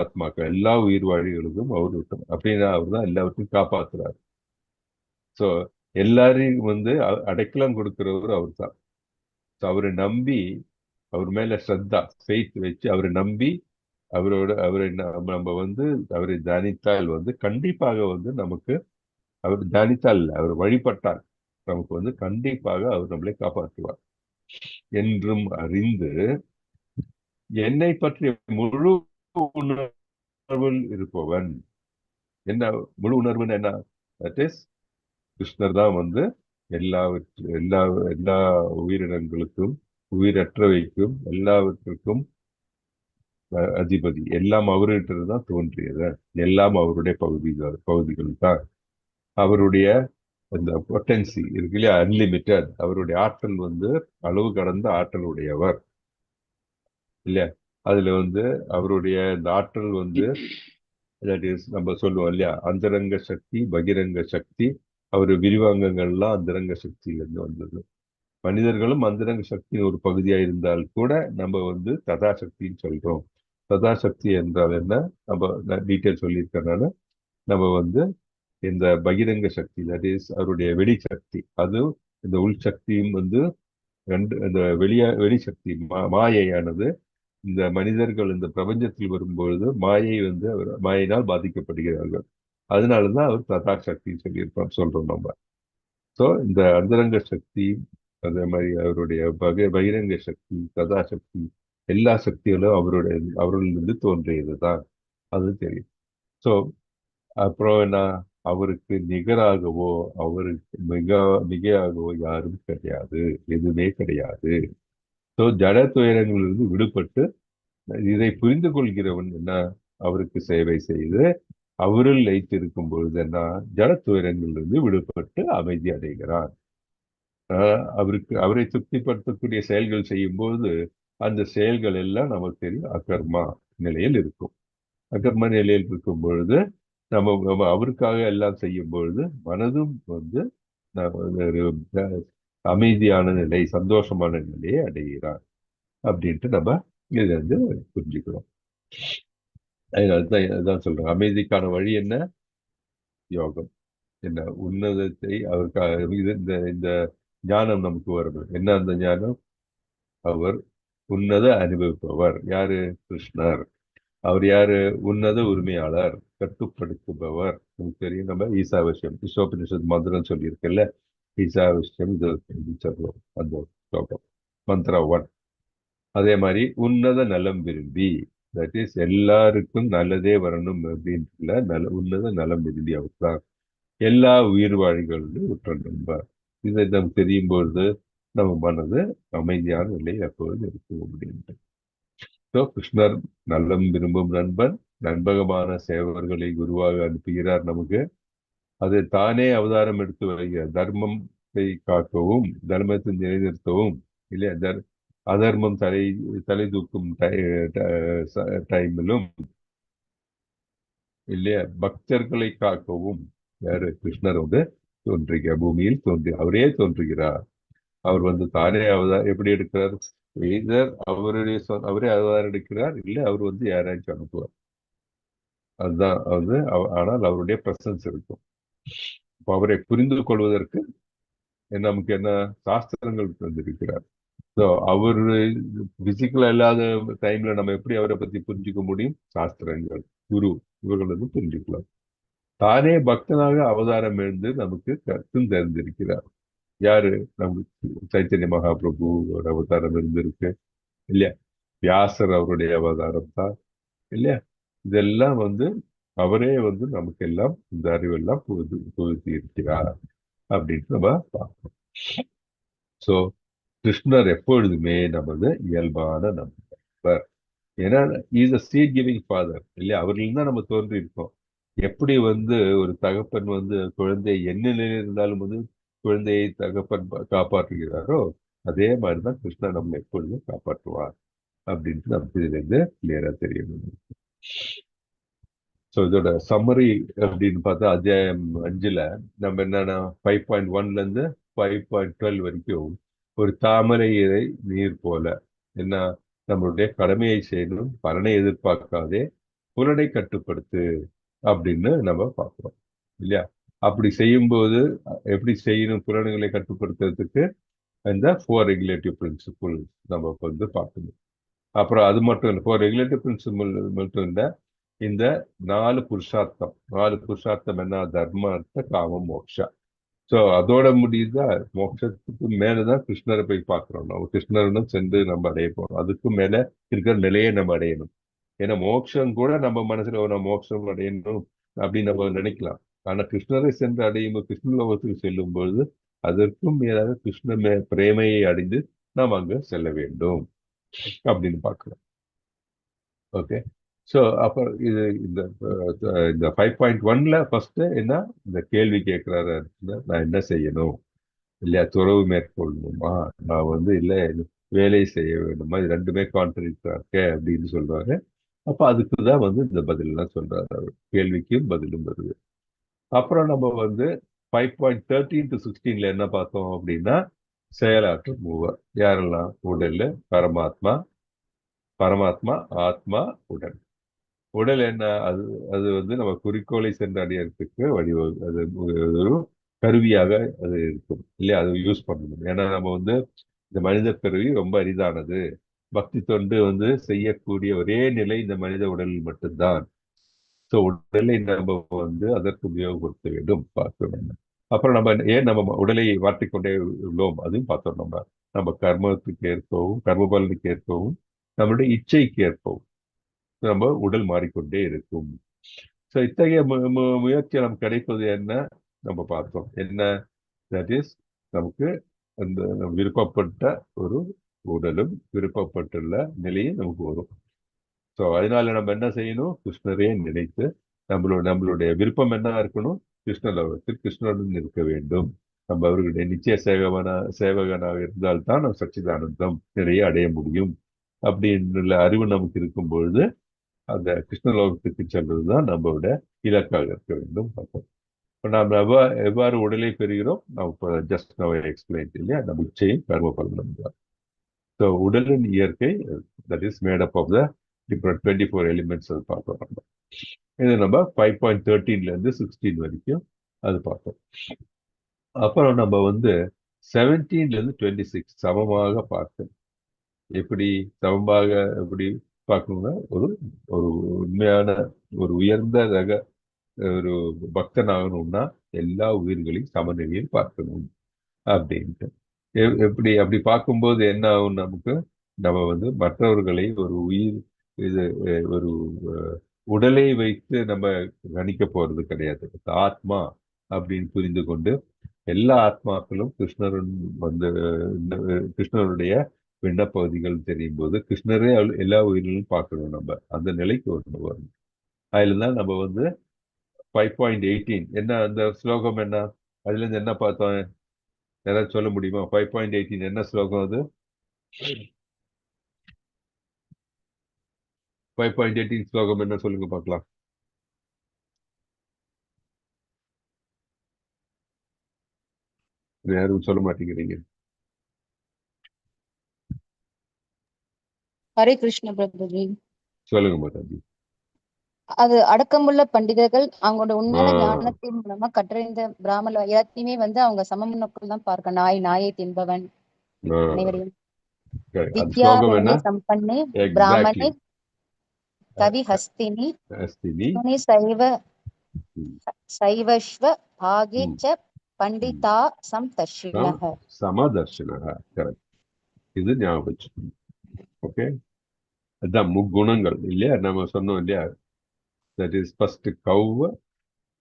ஆத்மாக்கள், எல்லா உயிர் வாழிகளுக்கும் அவர் அப்படின்னா அவர் தான் எல்லாவற்றையும் காப்பாத்துறாரு. சோ எல்லாரையும் வந்து அடைக்கலம் கொடுக்கிறவர் அவர் தான். அவரை நம்பி, அவர் மேல ஸ்ரத்தா, ஃபெய்த் வச்சு அவரை நம்பி அவரை நம்ம வந்து அவரை தியானித்தால் வந்து கண்டிப்பாக வந்து நமக்கு, அவர் தியானித்தால் அவர் வழிபட்டால் நமக்கு வந்து கண்டிப்பாக அவர் நம்மளை காப்பாற்றுவார் என்றும் அறிந்து என்னை பற்றிய முழு உணர்வில் இருப்பவன். என்ன முழு உணர்வுன்னு என்ன? தட் இஸ், கிருஷ்ணர் தான் வந்து எல்லா எல்லா எல்லா உயிரினங்களுக்கும், உயிரற்றவைக்கும், எல்லாவற்றுக்கும் அதிபதி. எல்லாம் அவர்கிட்ட தான் தோன்றியது, எல்லாம் அவருடைய பகுதிகள் தான். அவருடைய அந்த பொட்டன்சி இருக்கு இல்லையா, அன்லிமிட்டட். அவருடைய ஆற்றல் வந்து அளவு கடந்த ஆற்றல் உடையவர், இல்லையா? அதுல வந்து அவருடைய இந்த ஆற்றல் வந்து தட் இஸ், நம்ம சொல்லுவோம் இல்லையா, அந்தரங்க சக்தி, பகிரங்க சக்தி. அவர் விரிவாங்கங்கள்லாம் அந்தரங்க சக்தியிலிருந்து வந்தது. மனிதர்களும் அந்தரங்க சக்தியின் ஒரு பகுதியா இருந்தால் கூட நம்ம வந்து ததாசக்தின்னு சொல்றோம். ததாசக்தி என்றால் என்ன? நம்ம டீட்டெயில் சொல்லியிருக்கனால நம்ம வந்து இந்த பகிரங்க சக்தி, தட் இஸ் அவருடைய வெளி சக்தி, அது இந்த உள் சக்தியும் வந்து ரெண்டு, இந்த வெளி சக்தி மாயையானது இந்த மனிதர்கள் இந்த பிரபஞ்சத்தில் வரும்பொழுது மாயை வந்து மாயினால் பாதிக்கப்படுகிறார்கள். அதனாலதான் அவர் ததா சக்தின்னு சொல்றோம் நம்ம. ஸோ இந்த அந்தரங்க சக்தி, அதே மாதிரி அவருடைய பகிரங்க சக்தி, ததா சக்தி, எல்லா சக்திகளும் அவர்களிலிருந்து தோன்றியது தான். அது தெரியும். ஸோ அப்புறம் என்ன? அவருக்கு நிகராகவோ அவருக்கு மிகையாகவோ யாரும் கிடையாது, எதுவுமே கிடையாது. ஸோ ஜட துயரங்களிலிருந்து விடுபட்டு இதை புரிந்து கொள்கிறவன் என்ன? அவருக்கு சேவை செய்து அவரில் லைத்திருக்கும் பொழுது என்ன? ஜட துயரங்களிலிருந்து விடுபட்டு அமைதி அடைகிறான். அவரை திருப்திப்படுத்தக்கூடிய செயல்கள் செய்யும் போது அந்த செயல்கள் எல்லாம் நமக்கு தெரியும் அகர்மா நிலையில் இருக்கும். அகர்ம நிலையில் இருக்கும் பொழுது நம்ம அவருக்காக எல்லாம் செய்யும் பொழுது மனதும் வந்து ஒரு அமைதியான நிலை, சந்தோஷமான நிலையை அடைகிறார் அப்படின்ட்டு நம்ம இதை வந்து புரிஞ்சுக்கிறோம். அதுதான் சொல்றேன், அமைதிக்கான வழி என்ன? யோகம். என்ன உன்னதத்தை அவருக்காக இந்த ஞானம் நமக்கு வரும். என்ன அந்த ஞானம்? அவர் உன்னத அனுபவிப்பவர். யாரு? கிருஷ்ணர். அவர் யாரு? உன்னத உரிமையாளர், கட்டுப்படுத்துபவர். நமக்கு தெரியும், நம்ம ஈசாவசியம் ஈசோபனிஷத் மந்திரம் சொல்லியிருக்கல, ஈசாவசியம் இது சொல்லுவோம் அந்த ஸ்லோகம், மந்திரா 1. அதே மாதிரி உன்னத நலம் விரும்பி, தட் இஸ் எல்லாருக்கும் நல்லதே வரணும் அப்படின்ட்டு உன்னத நலம் விரும்பி அவர் தான் எல்லா உயிர் வாழிகளும் உற்ற நண்பர். இதை நம்ம தெரியும் பொழுது நம்ம மனது அமைதியான நிலை எப்பொழுது இருக்கும் அப்படின்ட்டு. ஸோ கிருஷ்ணர் நலம் விரும்பும் நண்பன், நண்பகமான சேவர்களை குருவாக அனுப்புகிறார் நமக்கு. அது தானே அவதாரம் எடுத்து வருகிறார், தர்மத்தை காக்கவும் தர்மத்தை நிலைநிறுத்தவும், இல்லையா? அதர்மம் தலை தூக்கும் டைமிலும் இல்லையா பக்தர்களை காக்கவும் யாரு கிருஷ்ணர் வந்து பூமியில் அவரே தோன்றுகிறார். அவர் வந்து தானே எப்படி எடுக்கிறார்? எய்தர் அவரே அவதாரம் எடுக்கிறார், இல்லை அவர் வந்து யாராச்சும் அனுப்புவார். அதுதான் வந்து ஆனால் அவருடைய பிரசன்ஸ் இருக்கும். அவரை புரிந்து கொள்வதற்கு நமக்கு என்ன சாஸ்திரங்கள் தந்திருக்கிறார். ஸோ அவர் பிசிக்கலா இல்லாத டைம்ல நம்ம எப்படி அவரை பத்தி புரிஞ்சுக்க முடியும்? சாஸ்திரங்கள், குரு, இவர்கள் வந்து புரிஞ்சுக்கலாம். தானே பக்தனாக அவதாரம் எழுந்து நமக்கு கருத்தும் தெரிந்திருக்கிறார். யாரு? நமக்கு சைத்தன்ய மகாபிரபு ஒரு அவதாரம் இருந்திருக்கு இல்லையா? வியாசர் அவருடைய அவதாரம் தான் இல்லையா? இதெல்லாம் வந்து அவரே வந்து நமக்கு எல்லாம் இந்த அறிவெல்லாம் புகுத்தி இருக்கிறார் அப்படின்னு நம்ம பார்க்கணும். ஸோ கிருஷ்ணர் எப்பொழுதுமே நமது இயல்பான நண்பர். ஏன்னா is a seed giving father இல்லையா? அவர்கள் தான் நம்ம தோன்றி இருக்கோம். எப்படி வந்து ஒரு தகப்பன் வந்து குழந்தை என்ன நிலையில் இருந்தாலும் வந்து குழந்தையை தகப்பன் காப்பாற்றுகிறாரோ அதே மாதிரிதான் கிருஷ்ணர் நம்ம எப்பொழுதும் காப்பாற்றுவார் அப்படின்ட்டு நமக்கு இதுல இருந்து கிளியரா தெரியும். ஸோ இதோட சம்மரி அப்படின்னு பார்த்தா அத்தியாயம் 5ல் நம்ம என்னன்னா 5.1 இருந்து 5.12 வரைக்கும் ஒரு தாமரை இலை நீர் போல என்ன நம்மளுடைய கடமையை செய்யணும், பலனை எதிர்பார்க்காதே புலனை கட்டுப்படுத்து அப்படின்னு நம்ம பார்க்கிறோம் இல்லையா? அப்படி செய்யும்போது எப்படி செய்யணும் புலன்களை கட்டுப்படுத்துறதுக்கு இந்த 4 ரெகுலேட்டிவ் பிரின்சிபிள் நம்ம வந்து பார்க்கணும். அப்புறம் அது மட்டும் இல்லை, 4 ரெகுலேட்டிவ் பிரின்சிபிள் மட்டும் இல்லை, இந்த 4 புருஷார்த்தம் என்ன? தர்ம, அர்த்த, காமம், மோட்சா. ஸோ அதோட முடியுதா? மோட்சத்துக்கு மேலதான் கிருஷ்ணரை போய் பார்க்கிறோம். நம்ம கிருஷ்ணருடன் சென்று நம்ம அடைய போறோம். அதுக்கு மேல இருக்கிற நிலையை நம்ம அடையணும். ஏன்னா மோட்சம் கூட நம்ம மனசுல நம்ம மோட்சம் அடையணும் அப்படின்னு நம்ம நினைக்கலாம். ஆனா கிருஷ்ணரை சென்று அடையும் கிருஷ்ண லோகத்துக்கு செல்லும் பொழுது அதற்கும் மேலாக கிருஷ்ண பிரேமையை அடைந்து நாம் அங்க செல்ல வேண்டும் அப்படின்னு பார்க்கலாம். ஓகே. ஸோ அப்போ இது இந்த 5.1ல ஃபர்ஸ்ட் என்ன இந்த கேள்வி கேட்கிறாரு, நான் என்ன செய்யணும் இல்லையா? துறவு மேற்கொள்ளணுமா, நான் வந்து இல்லை வேலை செய்ய வேண்டுமா, இது ரெண்டுமே கான்ட்ராடிக்டா இருக்க அப்படின்னு சொல்றாரு. அப்ப அதுக்குதான் வந்து இந்த பதிலெல்லாம் சொல்றாரு. அவர் கேள்விக்கும் பதிலும் வருது. அப்புறம் நம்ம வந்து 5.13 to 16ல என்ன பார்த்தோம் அப்படின்னா செயலாற்றும் மூவர் யாரெல்லாம்? உடல், பரமாத்மா, ஆத்மா, உடல். உடல் என்ன? அது அது வந்து நம்ம குறிக்கோளை சென்று அடையறதுக்கு வழிவகு அது ஒரு கருவியாக அது இருக்கும் இல்லையா? அதை யூஸ் பண்ணணும். ஏன்னா நம்ம வந்து இந்த மனித பிறவி ரொம்ப அரிதானது. பக்தி தொண்டு வந்து செய்யக்கூடிய ஒரே நிலை இந்த மனித உடலில் மட்டும்தான். ஸோ உடலை நம்ம வந்து அதற்கு உபயோகப்படுத்த வேண்டும், பார்க்க வேண்டும். அப்புறம் நம்ம ஏன் நம்ம உடலை வாட்டிக்கொண்டே உள்ளோம் அதுவும் பார்த்தோம். நம்ம கர்மத்துக்கு ஏற்பவும், கர்ம பலனுக்கு ஏற்பவும், நம்மளுடைய இச்சைக்கு ஏற்பவும் நம்ம உடல் மாறிக்கொண்டே இருக்கும். ஸோ இத்தகைய முயற்சி நமக்கு கிடைப்பது என்ன நம்ம பார்த்தோம். என்ன? தட் இஸ் நமக்கு அந்த விருப்பப்பட்ட ஒரு உடலும் விருப்பப்பட்டுள்ள நிலையும் நமக்கு வரும். ஸோ அதனால நம்ம என்ன செய்யணும்? கிருஷ்ணரே நினைத்து நம்மளுடைய விருப்பம் என்ன இருக்கணும்? கிருஷ்ண லோகத்தில் கிருஷ்ணனுடன் இருக்க வேண்டும். நம்ம அவர்களுடைய நிச்சய சேவகனாக இருந்தால்தான் நம்ம சச்சிதானந்தம் நிறைய அடைய முடியும் அப்படின்ற அறிவு நமக்கு இருக்கும் பொழுது அந்த கிருஷ்ணலோகத்துக்கு செல்வதுதான் நம்மளோட இலக்காக இருக்க வேண்டும். இப்போ நாம் எவ்வாறு உடலை பெறுகிறோம்? நாம் இப்போ ஜஸ்ட் எக்ஸ்பிளைன் இல்லையா? நம்ம இச்சையும் கர்ம பலனும் தான். ஸோ உடலின் இயற்கை that is made up of the different 24 elements அது பார்த்தோம். நம்ம இது நம்ம 5.13ல இருந்து 16 வரைக்கும் அது பார்த்தோம். அப்புறம் நம்ம வந்து 17ல இருந்து 26 சமமாக பார்த்தோம். எப்படி சமமாக எப்படி பார்க்கணும்னா ஒரு ஒரு உண்மையான ஒரு உயர்ந்த ரக ஒரு பக்தன் ஆகணும்னா எல்லா உயிர்களையும் சமநிலையில் பார்க்கணும் அப்படின்ட்டு. எப்படி அப்படி பார்க்கும்போது என்ன ஆகும்? நமக்கு நம்ம வந்து மற்றவர்களை ஒரு உயிர் இது ஒரு உடலை வைத்து நம்ம கணிக்க போறது கிடையாது. ஆத்மா அப்படின்னு புரிந்து கொண்டு எல்லா ஆத்மாக்களும் கிருஷ்ணருடன் வந்து கிருஷ்ணருடைய விண்ணப்பகுதிகள் தெரியும் போது கிருஷ்ணரே எல்லா உயிரிலும் பார்க்கணும். நம்ம அந்த நிலைக்கு வரணும். அதுல தான் நம்ம வந்து 5.18 என்ன அந்த ஸ்லோகம் என்ன? அதுல இருந்து என்ன பார்த்தோம்? யாராவது சொல்ல முடியுமா? 5.18 என்ன ஸ்லோகம் அது? 5.18 ஸ்லோகம் என்ன சொல்லுங்க பார்க்கலாம். யாரும் சொல்ல மாட்டேங்கிறீங்க. ஹரே கிருஷ்ண பிரபுஜி. சொல்லுங்க மாதாஜி. அது அடக்கமுள்ள பண்டிதர்கள் அவங்களோட உண்மையான ஆஹ் ஞானத்தின் மூலமா கற்றறிந்த பிராமண எல்லாத்தையுமே அவங்க சமமுனக்குள் தான் பார்க்க. நாயை தின்பவன் ஆஹ் அனைவரையும் அந்த ஸ்லோகம் என்ன? வித்யாரணி சம்பன்னே எக்ஸாக்ட்லி. பிராமணே கவி ஹஸ்தினி அஸ்தினி முனி சைவஸ்வ பாகே ச பண்டிதா சம்தர்ஷினஹ. சமதர்ஷன. கரெக்ட். இது ஞாபகம் வச்சுக்கணும். ஓகே, அதுதான் முக்குணங்கள் இல்லையா? நம்ம சொன்னோம் இல்லையா? That is first cow,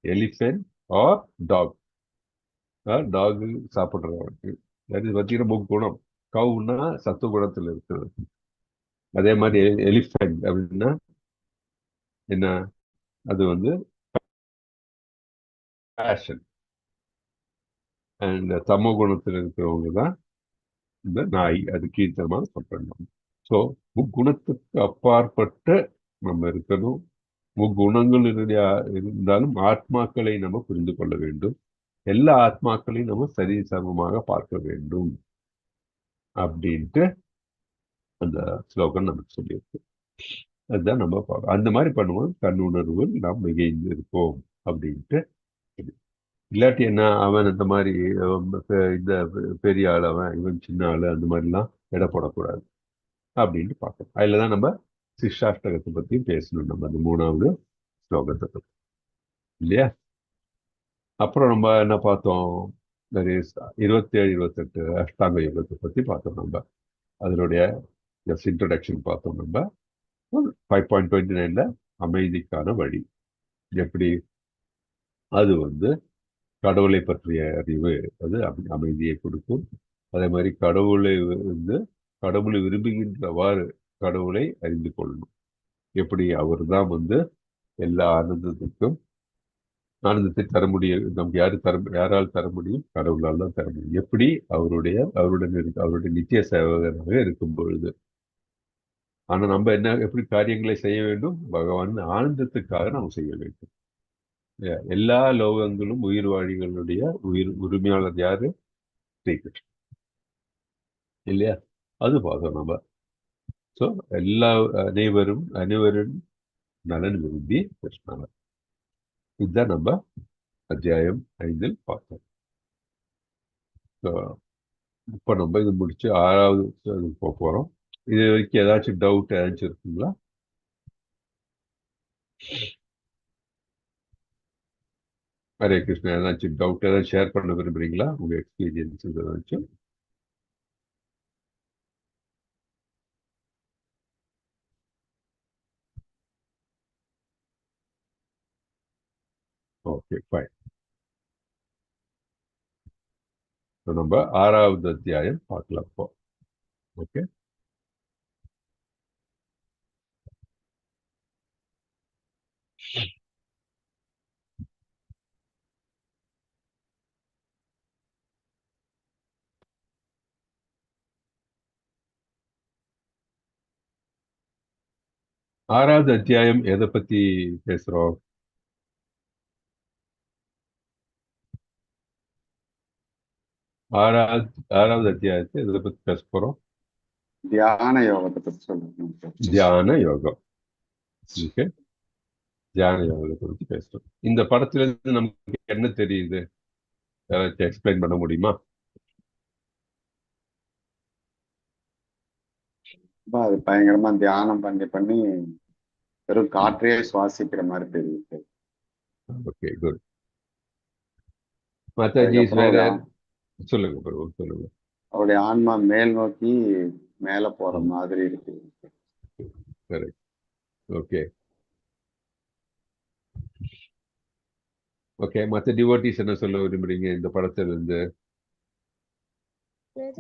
elephant or dog. Dog சாப்பிடுறவனுக்கு தட் இஸ் பார்த்தீங்கன்னா முக்குணம். கவுனா சத்து குணத்தில் இருக்குது. அதே மாதிரி எலிஃபென்ட் அப்படின்னா என்ன? அது பேஷன். அண்ட் தமோ குணத்தில் இருக்கிறவங்க தான் இந்த நாய். அது கீழ்த்தரமாக சொல்றாங்க. ஸோ முக்குணத்துக்கு அப்பாற்பட்டு நம்ம இருக்கணும். முக்குணங்கள் இருந்தாலும் ஆத்மாக்களை நம்ம புரிந்து கொள்ள வேண்டும். எல்லா ஆத்மாக்களையும் நம்ம சரி சமமாக பார்க்க வேண்டும் அப்படின்ட்டு அந்த ஸ்லோகம் நமக்கு சொல்லியிருக்கு. அதுதான் நம்ம பார்க்கணும். அந்த மாதிரி பண்ணுவோம். தன்னுணர்வு நாம் மிகைந்து இருப்போம் அப்படின்ட்டு. இல்லாட்டி என்ன, அவன் அந்த மாதிரி இந்த பெரிய ஆள், அவன் இவன் சின்ன ஆள், அந்த மாதிரிலாம் எடை போடக்கூடாது அப்படின்ட்டு பார்க்கணும். அதில் தான் நம்ம சிஷ்டாஷ்டகத்தை பற்றியும் பேசணும். நம்ம அந்த 3வது ஸ்லோகத்தை பற்றி இல்லையா? அப்புறம் நம்ம என்ன பார்த்தோம்? 27, 28 அஷ்டாங்க யோகத்தை பற்றி பார்த்தோம். நம்ம அதனுடைய ஜஸ்ட் இன்ட்ரடக்ஷன் பார்த்தோம். நம்ம 5.29ல அமைதிக்கான வழி எப்படி, அது கடவுளை பற்றிய அறிவு, அது அமைதியை கொடுக்கும். அதே மாதிரி கடவுளை விரும்புகின்றவாறு கடவுளை அறிந்து கொள்ளணும். எப்படி அவர் தான் எல்லா ஆனந்தத்தை தர முடியும். நமக்கு யாரால் தர முடியும்? கடவுளால் தான் தர முடியும். எப்படி? அவருடைய நித்திய சேவகராக இருக்கும் பொழுது. ஆனா நம்ம எப்படி காரியங்களை செய்ய வேண்டும்? பகவான் ஆனந்தத்துக்காக நாம் செய்ய வேண்டும். எல்லா லோகங்களும் உயிர் வாழிகளுடைய உரிமையாளர் யாரு? ஸ்ரீகிருஷ்ணன் இல்லையா? அது பார்த்தோம் நம்ம. ஸோ அனைவரும் நலன் விரும்பி கிருஷ்ணனர். இதுதான் நம்ம அத்தியாயம் 5 பார்த்தோம். இப்போ நம்ம இது முடிச்சு 6வது போக போறோம். இது வரைக்கும் ஏதாச்சும் டவுட் ஏதாச்சும் இருக்குங்களா? ஹரே கிருஷ்ணா. ஏதாச்சும் டவுட் ஏதாச்சும் ஷேர் பண்ண விரும்புறீங்களா? உங்க எக்ஸ்பீரியன்ஸ் ஏதாச்சும்? Okay, fine. நம்ம 6வது அத்தியாயம் பார்க்கலாம் இப்போ. ஓகே, ஆறாவது அத்தியாயம் எதை பத்தி பேசுறோம்? ஆறாவது அத்தியாயத்தை எதை பத்தி பேச போறோம்? தியான யோகத்தை பத்தி சொல்லுங்க. தியான யோகம். ஓகே, தியான யோகத்தை பத்தி பேசுறோம். இந்த படத்துல இருந்து நமக்கு என்ன தெரியுது? யாராச்சும் எக்ஸ்பிளைன் பண்ண முடியுமா? அது பயங்கரமா தியானம் பண்ணி வெறும் காற்றையே சுவாசிக்கிற மாதிரி தெரியுது. Okay, good. மாதாஜி வேற சொல்லுங்க பிரபு, சொல்லுங்க. அவருடைய ஆன்மா மேல் நோக்கி மேல போற மாதிரி இருக்கு. கரெக்ட். Okay, okay. மற்ற டிவோட்டிஸ் என்ன சொல்ல விரும்புறீங்க இந்த படத்துல இருந்து?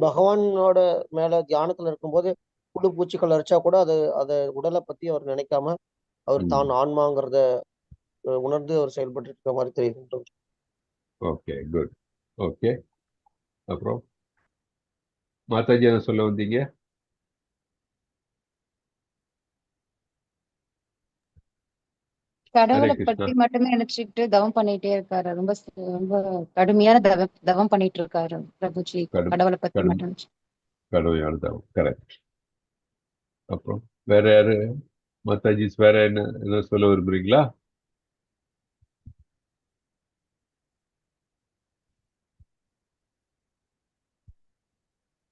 பகவானோட மேல தியானத்துல இருக்கும்போது புழு பூச்சிகள் அரைச்சா கூட அத உடலை பத்தி அவர் நினைக்காம அவர் தான் ஆன்மாங்கிறத உணர்ந்து அவர் செயல்பட்டு இருக்க மாதிரி தெரியுது. Okay, good. ஓகே, அப்புறம் மாதாஜி என்ன சொல்ல வந்தீங்க? ஹரே கடவுளை கிருஷ்ணா. பத்தி மட்டுமே நினைச்சுக்கிட்டு தவம் பண்ணிட்டே இருக்காரு. ரொம்ப ரொம்ப கடுமையான தவம் பண்ணிட்டு இருக்காரு பிரபுஜி. கடும் கடவுளை பத்தி கடும் மட்டும் நினைச்சு. கடுமையான தவம். கரெக்ட். அப்புறம் வேற யாரு மாதாஜிஸ், வேற என்ன சொல்ல விரும்புறீங்களா?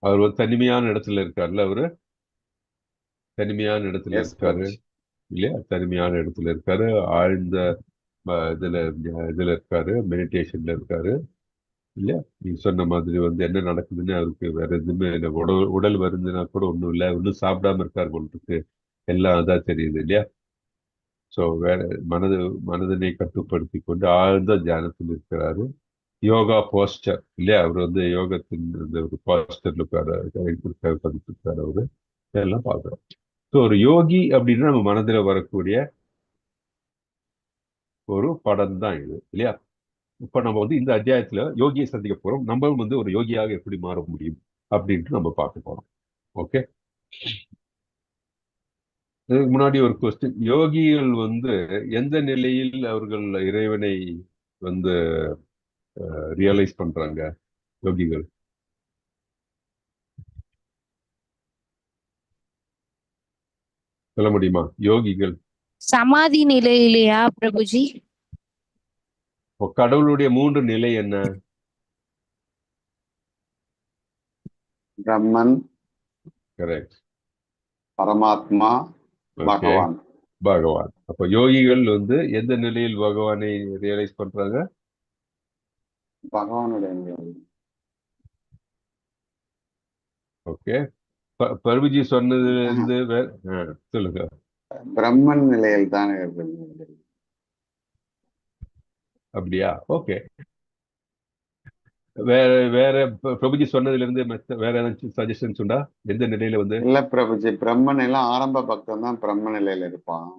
அவர் ஒரு தனிமையான இடத்துல இருக்காருல்ல, அவரு தனிமையான இடத்துல எஸ் இருக்காரு பிரபுஜி. இல்லையா? தனிமையான இடத்துல இருக்காரு, ஆழ்ந்த இதுல இதுல இருக்காரு, மெடிடேஷன்ல இருக்காரு இல்லையா? நீங்க சொன்ன மாதிரி வந்து என்ன நடக்குதுன்னு அவருக்கு வேற எதுவுமே இல்லை. உடல் வருந்துனா கூட ஒண்ணும் இல்லை, ஒன்றும் சாப்பிடாம இருக்காரு போல இருக்கு, எல்லாம் அதான் தெரியுது இல்லையா? ஸோ வேற மனதினை கட்டுப்படுத்தி கொண்டு ஆழ்ந்த தியானத்தில் இருக்கிறாரு. யோகா போஸ்டர் இல்லையா? அவர் வந்து யோகத்தின் அந்த ஒரு போஸ்டர்ல இருக்காரு, பதிட்டு இருக்காரு அவரு. இதெல்லாம் பார்க்குறோம். ஸோ ஒரு யோகி அப்படின்னா நம்ம மனதில் வரக்கூடிய ஒரு படம் தான் இது இல்லையா? இப்ப நம்ம வந்து இந்த அத்தியாயத்துல யோகியை சந்திக்க போறோம். நம்மளும் வந்து ஒரு யோகியாக எப்படி மாற முடியும் அப்படின்ட்டு நம்ம பார்க்க போறோம். ஓகே. இதுக்கு முன்னாடி ஒரு கொஸ்டின், யோகிகள் வந்து எந்த நிலையில் அவர்கள் இறைவனை வந்து ரியலைஸ் பண்றாங்க? யோகிகள் சொல்ல முடியுமா? யோகிகள் சமாதி நிலையிலையா பிரபுஜி? இப்போ கடவுளுடைய 3 நிலை என்ன? பிரம்மன், கரெக்ட். பரமாத்மா, ஓகே, பகவான். பகவான். அப்ப யோகிகள் வந்து எந்த நிலையில் பகவானை ரியலைஸ் பண்றாங்க? பகவானுடைய நிலை. ஓகே. பர்விஜி சொன்னதுல இருந்து சொல்லுங்க. பிரம்மன் நிலையில் தானே இருக்கிறது. அப்படியா? ஓகே. வேற வேற பிரபுஜி சொன்னதுல இருந்து வேற ஏதாச்சும் சஜஷன்ஸ் உண்டா? எந்த நிலையில வந்து? இல்ல பிரபுஜி, பிரம்மன் எல்லாம் ஆரம்ப பக்தன் தான் பிரம்ம நிலையில இருப்பான்.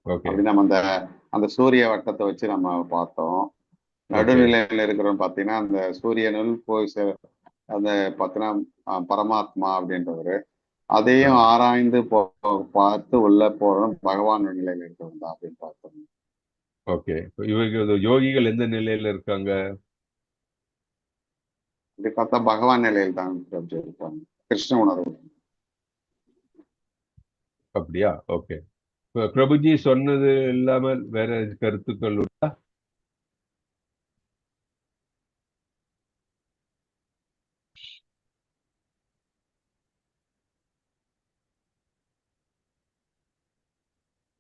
ஓகே, அப்படி நம்ம அந்த சூரிய வட்டத்தை வச்சு நம்ம பார்த்தோம். நடுநிலையில இருக்கிறோம் பாத்தீங்கன்னா அந்த சூரியனுள் போய் அந்த பாத்தீங்கன்னா பரமாத்மா அப்படின்றவரு. அதையும் ஆராய்ந்து பார்த்து உள்ள போறோம் பகவான் நிலையில இருக்கிறோம் தான் அப்படின்னு பார்த்தோம். ஓகே. இவங்க யோகிகள் எந்த நிலையில இருக்காங்க? இப்படி பார்த்தா பகவான் நிலையில் தான் பிரபுஜி இருப்பாங்க, கிருஷ்ண உணர்வு. அப்படியா? ஓகே. பிரபுஜி சொன்னது இல்லாமல் வேற கருத்துக்கள் உண்டா?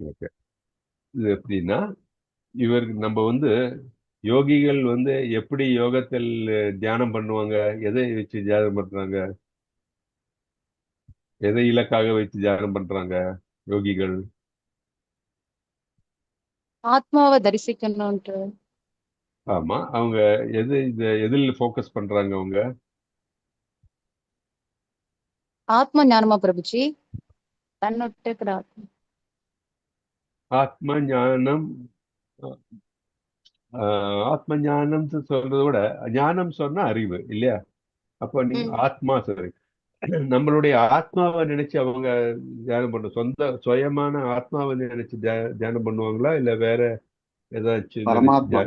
ஓகே. இது எப்படின்னா, நம்ம வந்து யோகிகள் வந்து எப்படி யோகத்தில் தியானம் பண்ணுவாங்க? எதை வச்சு தியானம் பண்றாங்க? எதை இலக்காக வைத்து தியானம் பண்றாங்க யோகிகள்? ஆத்மாவை தரிசிக்கணும்ட்டு. ஆமா, அவங்க எதில் ஃபோக்கஸ் பண்றாங்க அவங்க? ஆத்ம ஞானமா பிரபுஜி? தன்னுட்டு இருக்கிற ஆத்மா. ஆத்ம ஞானம். ஆத்ம ஞானம் சொல்றதை விட ஞானம் சொன்னா அறிவு இல்லையா? அப்போ நீங்க ஆத்மா சரி, நம்மளுடைய ஆத்மாவை நினைச்சு அவங்க தியானம் பண்ண சுயமான ஆத்மாவை நினைச்சு தியானம் பண்ணுவாங்களா, இல்ல வேற ஏதாச்சும் பரமாத்மா.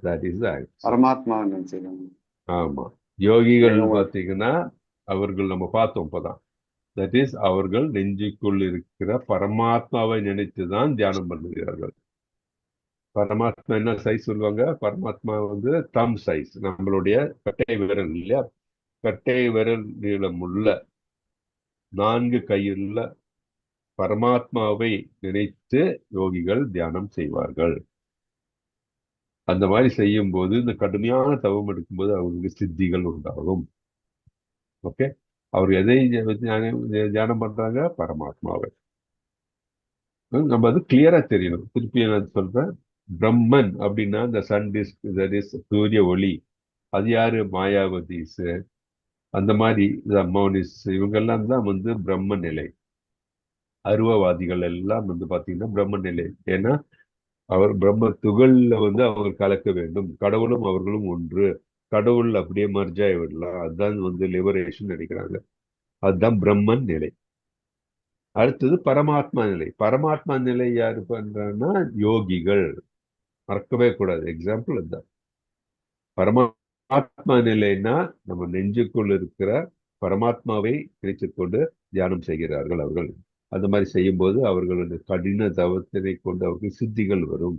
தட் இஸ் பரமாத்மா நினைச்சுக்கோங்க. ஆமா. யோகிகள் பார்த்தீங்கன்னா அவர்கள் நம்ம பார்த்தோம் இப்பதான். தட் இஸ் அவர்கள் நெஞ்சுக்குள் இருக்கிற பரமாத்மாவை நினைத்துதான் தியானம் பண்ணுகிறார்கள். பரமாத்மா என்ன சைஸ் சொல்லுவாங்க? பரமாத்மா வந்து தம் சைஸ், நம்மளுடைய கட்டை விரல் இல்லையா? கட்டை விரல் நீளமுள்ள 4 கையுள்ள பரமாத்மாவை நினைத்து யோகிகள் தியானம் செய்வார்கள். அந்த மாதிரி செய்யும் போது, இந்த கடுமையான தவம் எடுக்கும்போது அவங்களுக்கு சித்திகள் உண்டாகும். ஓகே. அவர் எதை தியானம் பண்றாங்க? பரமாத்மாவை. நம்ம அது கிளியரா தெரியணும். திருப்பி நான் சொல்றேன், பிரம்மன் அப்படின்னா இந்த சன் டிஸ்க், தட் இஸ் சூரிய ஒளி. அது யாரு? மாயாவதிஸ், அந்த மாதிரி மௌனிஸ், இவங்கெல்லாம் தான் வந்து பிரம்ம நிலை. அருவவாதிகள் எல்லாம் வந்து பாத்தீங்கன்னா பிரம்ம நிலை. ஏன்னா அவர் பிரம்ம துகள்ல வந்து அவர் கலக்க வேண்டும். கடவுளும் அவர்களும் ஒன்று, கடவுள் அப்படியே மர்ஜாய் விடலாம். அதுதான் வந்து லிபரேஷன் நினைக்கிறாங்க. அதுதான் பிரம்மன் நிலை. அடுத்தது பரமாத்மா நிலை. பரமாத்மா நிலை யாரு பண்றான்னா யோகிகள். மறக்கவே கூடாது. எக்ஸாம்பிள் அதுதான். பரமாத்மா நிலைன்னா நம்ம நெஞ்சுக்குள் இருக்கிற பரமாத்மாவை நினைத்துக் கொண்டு தியானம் செய்கிறார்கள் அவர்கள். அந்த மாதிரி செய்யும்போது அவர்களுடைய கடின தவத்தினை கொண்டு அவர்கள் சித்திகள் வரும்.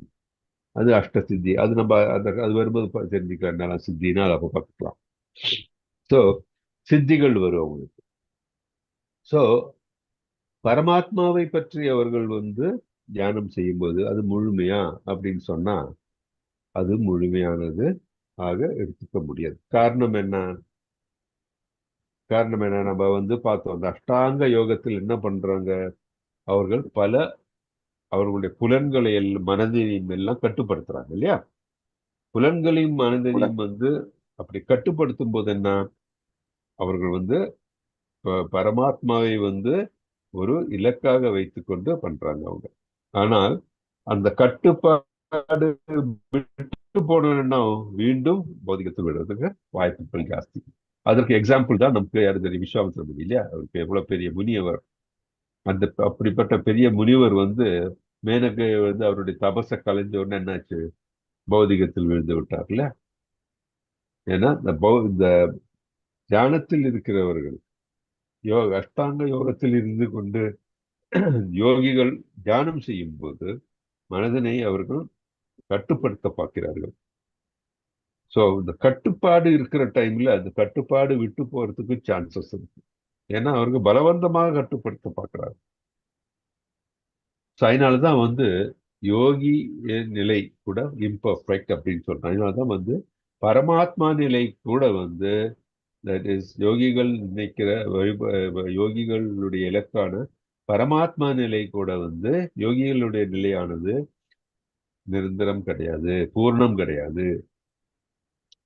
அது அஷ்ட சித்தி. அது நம்ம அது வரும்போது தெரிஞ்சுக்கலாம். சித்தினா அதை அப்ப பார்க்கலாம். ஸோ சித்திகள் வரும் அவங்களுக்கு. ஸோ பரமாத்மாவை பற்றி அவர்கள் தியானம் செய்யும்போது அது முழுமையா அப்படின்னு சொன்னா அது முழுமையானது ஆக எடுத்துக்க முடியாது. காரணம் என்ன? நம்ம பார்த்தோம். அந்த அஷ்டாங்க யோகத்தில் என்ன பண்றாங்க? அவர்கள் அவர்களுடைய புலன்களை மனதையும் எல்லாம் கட்டுப்படுத்துறாங்க இல்லையா? புலன்களையும் மனதையும் அப்படி கட்டுப்படுத்தும் போது என்ன, அவர்கள் பரமாத்மாவை ஒரு இலக்காக வைத்துக்கொண்டு பண்றாங்க அவங்க. ஆனால் அந்த கட்டுப்பாடு விட்டு போனோம்னா மீண்டும் பௌதிகத்தில் விடுறதுக்கு வாய்ப்புகள் ஜாஸ்தி. அதற்கு எக்ஸாம்பிள் தான் நமக்கு யாரு தெரியும்? விஸ்வாமித்திர முனி இல்லையா? அவருக்கு எவ்வளவு பெரிய முனிவர். அப்படிப்பட்ட பெரிய முனிவர் மேனகை அவருடைய தபச கலைஞ்ச உடனே என்னாச்சு? பௌதிகத்தில் விழுந்து விட்டார்ல. ஏன்னா இந்த தியானத்தில் இருக்கிறவர்கள் அஷ்டாங்க யோகத்தில் இருந்து கொண்டு யோகிகள் தியானம் செய்யும் போது மனதினை அவர்கள் கட்டுப்படுத்த பார்க்கிறார்கள். ஸோ இந்த கட்டுப்பாடு இருக்கிற டைம்ல அந்த கட்டுப்பாடு விட்டு போறதுக்கு சான்சஸ் இருக்கு. ஏன்னா அவருக்கு பலவந்தமாக கட்டுப்படுத்த பார்க்கிறாங்க. அதனாலதான் யோகி நிலை கூட இம்பர்ஃபெக்ட் அப்படின்னு சொல்றாங்க. அதனாலதான் பரமாத்மா நிலை கூட தட் இஸ் யோகிகள் நினைக்கிற யோகிகளுடைய இலக்கான பரமாத்மா நிலை கூட யோகிகளுடைய நிலையானது நிரந்தரம் கிடையாது, பூர்ணம் கிடையாது.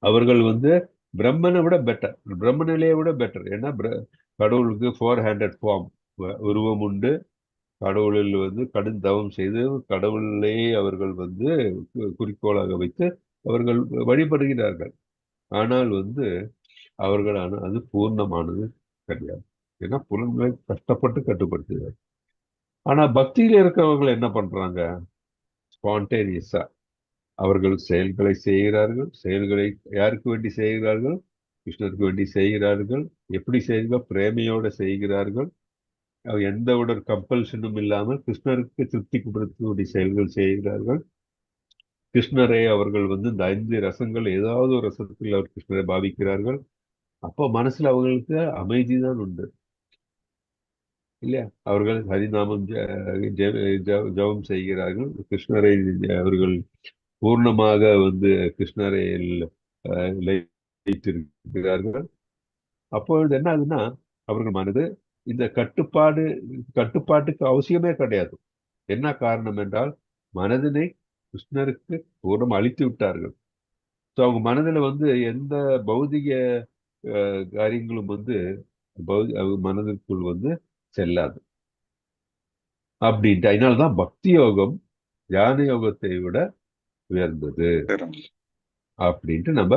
அவர்கள் பிரம்மனை விட பெட்டர், பிரம்ம நிலையை விட பெட்டர். ஏன்னா கடவுளுக்கு 400 ஃபார்ம் உருவம் உண்டு. கடவுளில் கடும் தவம் செய்து கடவுளை அவர்கள் குறிக்கோளாக வைத்து அவர்கள் வழிபடுகிறார்கள். ஆனால் அவர்களான அது பூர்ணமானது கிடையாது. ஏன்னா புலன்களை கஷ்டப்பட்டு கட்டுப்படுத்துகிறார். ஆனா பக்தியில இருக்கிறவர்கள் என்ன பண்றாங்க? ஸ்பான்டேனியஸா அவர்கள் செயல்களை செய்கிறார்கள். செயல்களை யாருக்கு வேண்டி செய்கிறார்கள்? கிருஷ்ணருக்கு வேண்டி செய்கிறார்கள். எப்படி செய்கிறார்கள்? பிரேமையோட செய்கிறார்கள். எந்த ஒரு கம்பல்ஷனும் இல்லாமல் கிருஷ்ணருக்கு திருப்திப்படுத்தக்கூடிய செயல்கள் செய்கிறார்கள். கிருஷ்ணரை அவர்கள் இந்த 5 ரசங்கள் ஏதாவது ஒரு ரசத்தில் அவர் கிருஷ்ணரை பாவிக்கிறார்கள். அப்போ மனசுல அவங்களுக்கு அமைதி தான் உண்டு இல்லையா? அவர்கள் ஹரிநாமம் ஜபம் செய்கிறார்கள். கிருஷ்ணரை அவர்கள் பூர்ணமாக கிருஷ்ணரை லயித்திருக்கிறார்கள். அப்பொழுது என்ன ஆகுதுன்னா அவர்கள் மனது இந்த கட்டுப்பாட்டுக்கு அவசியமே கிடையாது. என்ன காரணம் என்றால் மனதினை கிருஷ்ணருக்கு பூர்ணம் அளித்து விட்டார்கள். ஸோ அவங்க மனதில் எந்த பௌதிக காரியங்களும் மனதிற்குள் செல்லாது அப்படின்ட்டு. அதனால்தான் பக்தி யோகம் தியான யோகத்தை விட உயர்ந்தது அப்படின்ட்டு நம்ம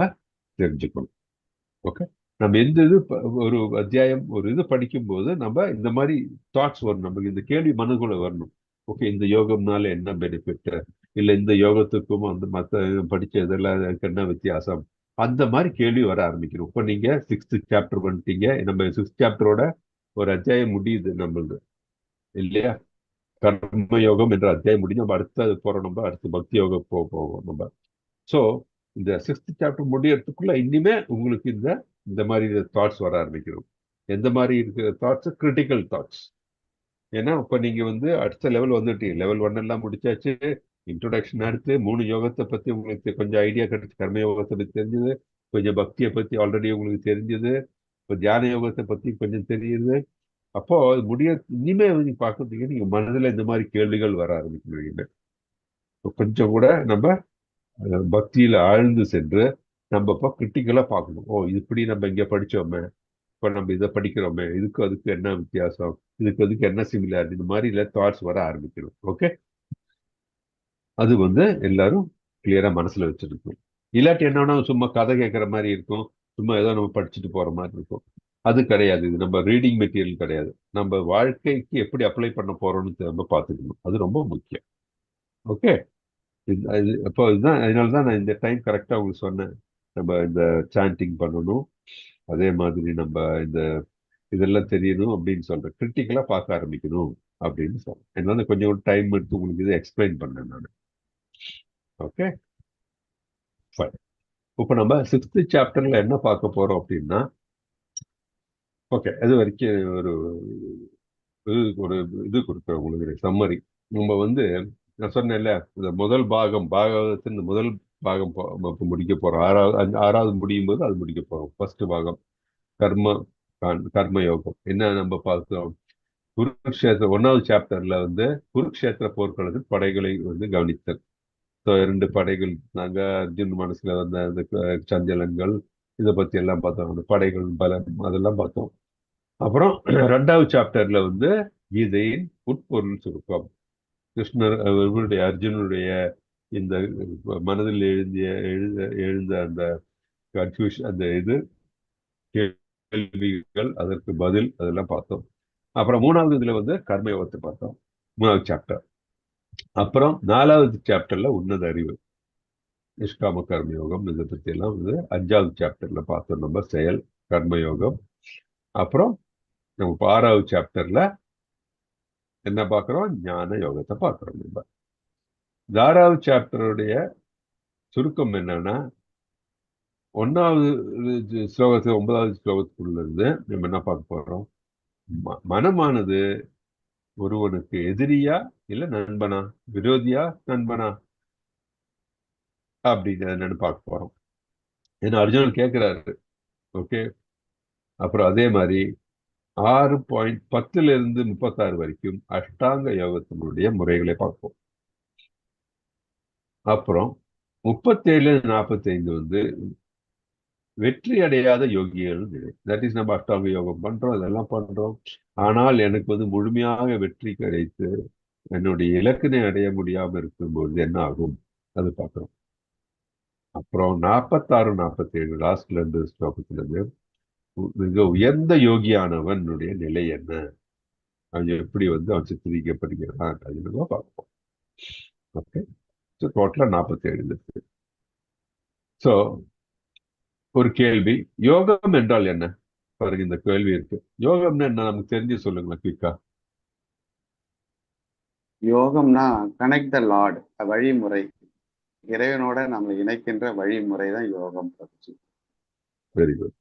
தெரிஞ்சுக்கணும். ஓகே, நம்ம எந்த ஒரு அத்தியாயம் ஒரு இது படிக்கும் போது நம்ம இந்த மாதிரி தாட்ஸ் வரணும். நமக்கு இந்த கேள்வி மனதுக்குள்ள வரணும். ஓகே, இந்த யோகம்னால என்ன பெனிஃபிட், இல்லை இந்த யோகத்துக்கும் மற்ற படிச்ச இதெல்லாம் என்ன வித்தியாசம், அந்த மாதிரி கேள்வி வர ஆரம்பிக்கணும். இப்போ நீங்க 6th சாப்டர் பண்ணிட்டீங்க. நம்ம 6th சாப்டரோட ஒரு அத்தியாயம் முடியுது நம்மளது இல்லையா? கர்ம யோகம் என்ற அத்தியாயம் முடிஞ்சு நம்ம அடுத்த போறோம். நம்ம அடுத்து பக்தி யோகம் போவோம் நம்ம. ஸோ இந்த 6th சாப்டர் முடியறதுக்குள்ள இனிமே உங்களுக்கு இந்த மாதிரி தாட்ஸ் வர ஆரம்பிக்கணும். எந்த மாதிரி இருக்கிற தாட்ஸ்? Critical thoughts. ஏன்னா இப்போ நீங்க அடுத்த லெவல் வந்துட்டீங்க. லெவல் 1 எல்லாம் முடிச்சாச்சு. இன்ட்ரோடக்ஷன் அடுத்து 3 யோகத்தை பத்தி உங்களுக்கு கொஞ்சம் ஐடியா கிடைச்சு. கர்ம யோகத்தை பத்தி தெரிஞ்சது, கொஞ்சம் பக்தியை பத்தி ஆல்ரெடி உங்களுக்கு தெரிஞ்சது, இப்போ தியான யோகத்தை பத்தி கொஞ்சம் தெரியுது. அப்போ இனிமே பார்க்கறதுக்கு நீங்க மனதில் இந்த மாதிரி கேள்விகள் வர ஆரம்பிக்கணும். கொஞ்சம் கூட நம்ம பக்தியில ஆழ்ந்து சென்று நம்ம இப்போ கிரிட்டிக்கலா பார்க்கணும். ஓ, இப்படி நம்ம இங்க படிச்சோமே, இப்போ நம்ம இதை படிக்கிறோமே, அதுக்கு என்ன வித்தியாசம், அதுக்கு என்ன சிமிலாரிட்டி, இந்த மாதிரி தாட்ஸ் வர ஆரம்பிக்கணும். ஓகே, அது எல்லாரும் கிளியரா மனசுல வச்சிருக்கணும். இல்லாட்டி என்னன்னா சும்மா கதை கேட்கற மாதிரி இருக்கும், சும்மா ஏதோ நம்ம படிச்சுட்டு போற மாதிரி இருக்கும். அது கிடையாது. இது நம்ம ரீடிங் மெட்டீரியல் கிடையாது. நம்ம வாழ்க்கைக்கு எப்படி அப்ளை பண்ண போறோம்னு நம்ம பார்த்துக்கணும். அது ரொம்ப முக்கியம். ஓகே. அப்போ இதுதான், அதனால தான் நான் இந்த டைம் கரெக்டாக உங்களுக்கு சொன்னேன். நம்ம இந்த சாண்டிங் பண்ணணும், அதே மாதிரி நம்ம இந்த இதெல்லாம் தெரியணும் அப்படின்னு சொல்றேன். கிரிட்டிக்கலா பார்க்க ஆரம்பிக்கணும் அப்படின்னு சொல்றேன். அதனால கொஞ்சம் டைம் எடுத்து உங்களுக்கு இதை எக்ஸ்பிளைன் பண்ணேன் நான். Okay, fine. இப்போ நம்ம 6th சாப்டர்ல என்ன பார்க்க போறோம் அப்படின்னா, ஓகே, அது வரைக்கும் ஒரு இது கொடுக்குறேன் உங்களுக்கு, சம்மரி. நம்ம வந்து நான் சொன்னேன்ல, இந்த முதல் பாகத்தின் முதல் பாகம் முடிக்க போறோம். ஆறாவது முடியும் போது அது முடிக்க போறோம். ஃபர்ஸ்ட் பாகம் கர்ம கர்ம யோகம். என்ன நம்ம பார்த்தோம்? குருக்ஷேத்திர 1வது சாப்டர்ல வந்து குருக்ஷேத்திர போர்க்களத்தில் படைகளை வந்து கவனித்தல். ஸோ 2 படைகள் நாங்க அர்ஜுன் மனசுல வந்த அந்த சஞ்சலங்கள், இதை பத்தி எல்லாம் பார்த்தோம். அந்த படைகள் பலம் அதெல்லாம் பார்த்தோம். அப்புறம் 2வது சாப்டர்ல வந்து கீதையின் உட்பொருள் சுருக்கம். கிருஷ்ணர் இவருடைய அர்ஜுனுடைய இந்த மனதில் எழுந்த அந்த கன்ஃபியூஷன், அந்த இது கேள்விகள், அதற்கு பதில், அதெல்லாம் பார்த்தோம். அப்புறம் 3வது இதுல வந்து கர்மயோகத்தை பார்த்தோம், 3வது சாப்டர். அப்புறம் 4வது சாப்டர்ல உன்னத அறிவு, நிஷ்காம கர்மயோகம், இதை பத்தி எல்லாம் வந்து 5வது சாப்டர்ல பார்த்தோம் நம்ம, செயல் கர்மயோகம். அப்புறம் நம்ம 6வது சாப்டர்ல என்ன பார்க்கிறோம்? ஞான யோகத்தை பார்க்கிறோம். நம்ம 6வது சாப்டருடைய சுருக்கம் என்னன்னா, 1வது ஸ்லோகத்து 9வது ஸ்லோகத்துக்குள்ள இருந்து நம்ம என்ன பார்க்க போறோம்? மனமானது ஒருவனுக்கு எதிரியா இல்ல நண்பனா, விரோதியா நண்பனா அப்படின்னு என்னன்னு பார்க்க போறோம். ஏன்னா அர்ஜுனன் கேட்கிறாரு. ஓகே. அப்புறம் அதே மாதிரி 6.10 இருந்து 36 வரைக்கும் அஷ்டாங்க யோகத்தினுடைய முறைகளை பார்ப்போம். அப்புறம் 37-45 வந்து வெற்றி அடையாத யோகிகள் நிலை. தட் இஸ், நம்ம அஷ்டாங்க யோகம் பண்றோம், இதெல்லாம் பண்றோம், ஆனால் எனக்கு வந்து முழுமையாக வெற்றி கிடைத்து என்னுடைய இலக்கினை அடைய முடியாம இருக்கும்போது என்ன ஆகும், அது பார்க்கிறோம். அப்புறம் 46-47 லாஸ்ட்ல இருந்து ஸ்லோகத்துல இருந்து மிக உயர்ந்த யோகியானவனுடைய நிலை என்ன, அவன் எப்படி வந்து அவன் சித்தரிக்கப்படுகிறான், அதுன்னு பார்ப்போம். ஓகே. ஸோ டோட்டலா 47 இருக்கு. ஸோ ஒரு கேள்வி, யோகம் என்றால் என்ன? பாருங்க, இந்த கேள்வி இருக்கு. யோகம்னா என்ன நமக்கு தெரிஞ்சு சொல்லுங்களேன் குயிக்கா. யோகம்னா கனெக்ட் த லார்ட், வழிமுறை, இறைவனோட நம்ம இணைக்கின்ற வழிமுறை தான் யோகம். Very good.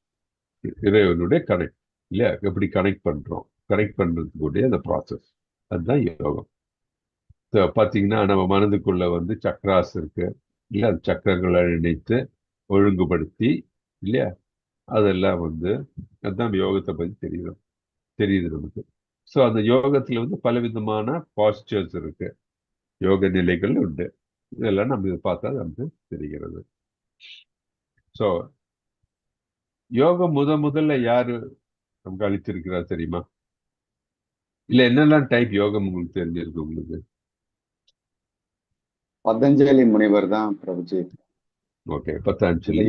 இறைவனுடைய கனெக்ட் இல்லையா, எப்படி கனெக்ட் பண்றோம், கனெக்ட் பண்றதுக்குடைய அந்த ப்ராசஸ், அதுதான் யோகம். பார்த்தீங்கன்னா நம்ம மனதுக்குள்ள வந்து சக்கராஸ் இருக்கு இல்லையா, அந்த சக்கரங்களை இணைத்து ஒழுங்குபடுத்தி இல்லையா, அதெல்லாம் வந்து அதுதான் யோகத்தை பற்றி தெரியுது நமக்கு. ஸோ அந்த யோகத்துல வந்து பலவிதமான பாஸ்டர்ஸ் இருக்கு, யோக நிலைகள் உண்டு. இதெல்லாம் நம்ம இதை பார்த்தா நமக்கு தெரிகிறது. ஸோ யோகம் முதல்ல யாரு நமக்கு அளித்திருக்கிறார் தெரியுமா? இல்ல என்னெல்லாம் டைப் யோகம் உங்களுக்கு தெரிஞ்சிருக்கு உங்களுக்கு? பதஞ்சலி முனிவர் தான் பிரபுஜி. ஓகே, பதஞ்சலி,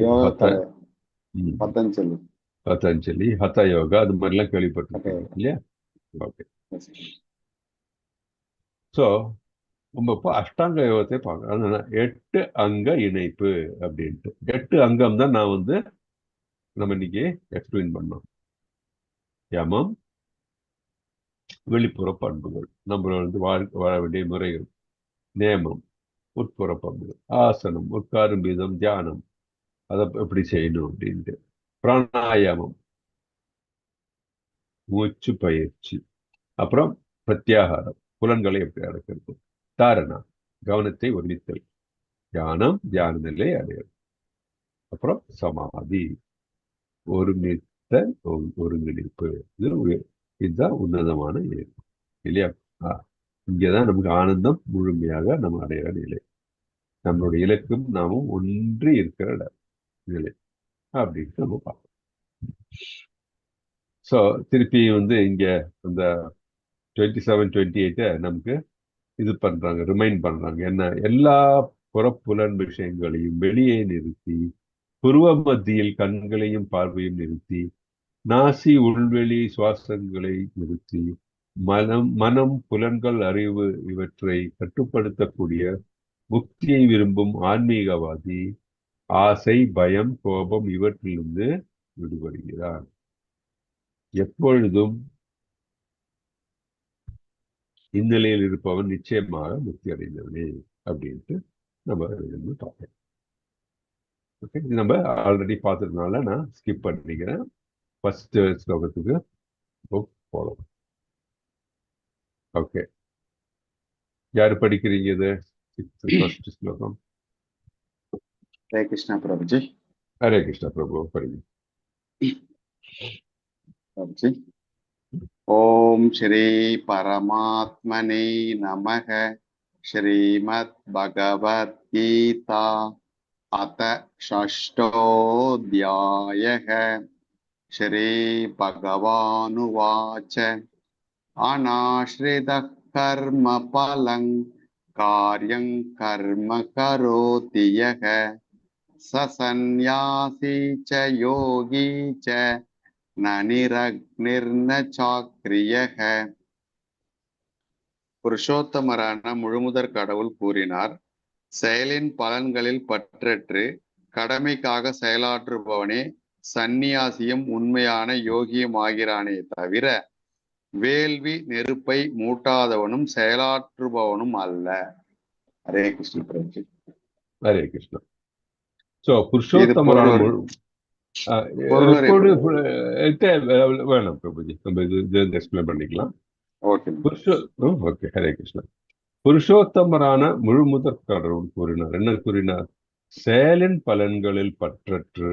பதஞ்சலி, ஹத யோகா, அது மாதிரிலாம் கேள்விப்பட்டிருக்கீங்க இல்லையா? ஓகே. ஸோ நம்ம இப்போ அஷ்டாங்க யோகத்தை பார்க்கணும். 8 அங்க இணைப்பு அப்படின்ட்டு 8 அங்கம் தான் நான் வந்து நம்ம இன்னைக்கு எக்ஸ்பிளைன் பண்ணோம். யமம், வெளிப்புற பண்புகள், நம்ம வந்து வாழ வேண்டிய முறைகள். நேமம், உட்புற பண்புகள். ஆசனம், உட்காரும் வீதம், தியானம், அதை எப்படி செய்யணும் அப்படின்ட்டு. பிராணாயாமம், மூச்சு பயிற்சி. அப்புறம் பிரத்யாகாரம், புலன்களை எப்படி அடக்கிறது. தாரணா, கவனத்தை ஒருமித்தல். தியானம், தியான நிலை அடையாது. அப்புறம் சமாதி, ஒருங்கிணைப்பு. இதுதான் உன்னதமான இயக்கம் இல்லையா? இங்கேதான் நமக்கு ஆனந்தம் முழுமையாக நம்ம அடைகிற நிலை, நம்மளுடைய இலக்கும் நாமும் ஒன்றி இருக்கிற நிலை அப்படின்ட்டு நம்ம பார்ப்போம். ஸோ திருப்பி வந்து இங்க அந்த 27-28 நமக்கு இது பண்றாங்க, ரிமைண்ட் பண்றாங்க. என்ன? எல்லா புறப்புலன் விஷயங்களையும் வெளியே நிறுத்தி, புருவ மத்தியில் கண்களையும் பார்வையும் நிறுத்தி, நாசி உள்வெளி சுவாசங்களை நிறுத்தி மனம் புலன்கள் அறிவு இவற்றை கட்டுப்படுத்தக்கூடிய முக்தியை விரும்பும் ஆன்மீகவாதி ஆசை பயம் கோபம் இவற்றிலிருந்து விடுபடுகிறார். எப்பொழுதும் இந்நிலையில் இருப்பவன் நிச்சயமாக முக்தி அடைந்தவனே அப்படின்ட்டு நம்ம பார்ப்போம். ஓகே, இது நம்ம ஆல்ரெடி பார்த்ததுனால நான் ஸ்கிப் பண்ணிக்கிறேன். ஃபர்ஸ்ட் ஸ்லோகத்துக்கு போகலாம். ஓகே, யாரு படிக்கிறீங்க இது? ஃபர்ஸ்ட் ஸ்லோகம். ஹரே கிருஷ்ணா பிரபுஜி. ஹரே கிருஷ்ணா பிரபு, படிங்க பிரபுஜி. ஓம் ஸ்ரீ பரமாத்மனே நமக. ஸ்ரீமத் பகவத் கீதா அத ஷஷ்டோத்யாயः. ஸ்ரீ பகவானுவாச்ச அநாஸ்ரிதः கர்ம பலங் கார்யங் கர்ம கரோதி யः ச சந்நியாசி ச யோகி ச ந நிரக்னிர்ன சாக்ரியः. புருஷோத்தமரான முழுமுதற் கடவுள் கூறினார், செயலின் பலன்களில் பற்றற்று கடமைக்காக செயலாற்றுபவனே சந்நியாசியும் உண்மையான யோகியும் ஆகிறானே தவிர வேள்வி நெருப்பை மூட்டாதவனும் செயலாற்றுபவனும் அல்ல. ஹரே கிருஷ்ண பிரபுஜி. ஹரே கிருஷ்ணா. சோ புருஷோத்தமரான வேணாம் பிரபுஜி, நம்ம இது எக்ஸ்பிளைன் பண்ணிக்கலாம். ஓகே. ஓகே, ஹரே கிருஷ்ணா. புருஷோத்தமரான முழுமுதற் கடவுள் கூறினார். என்ன கூறினார்? செயலின் பலன்களில் பற்றற்று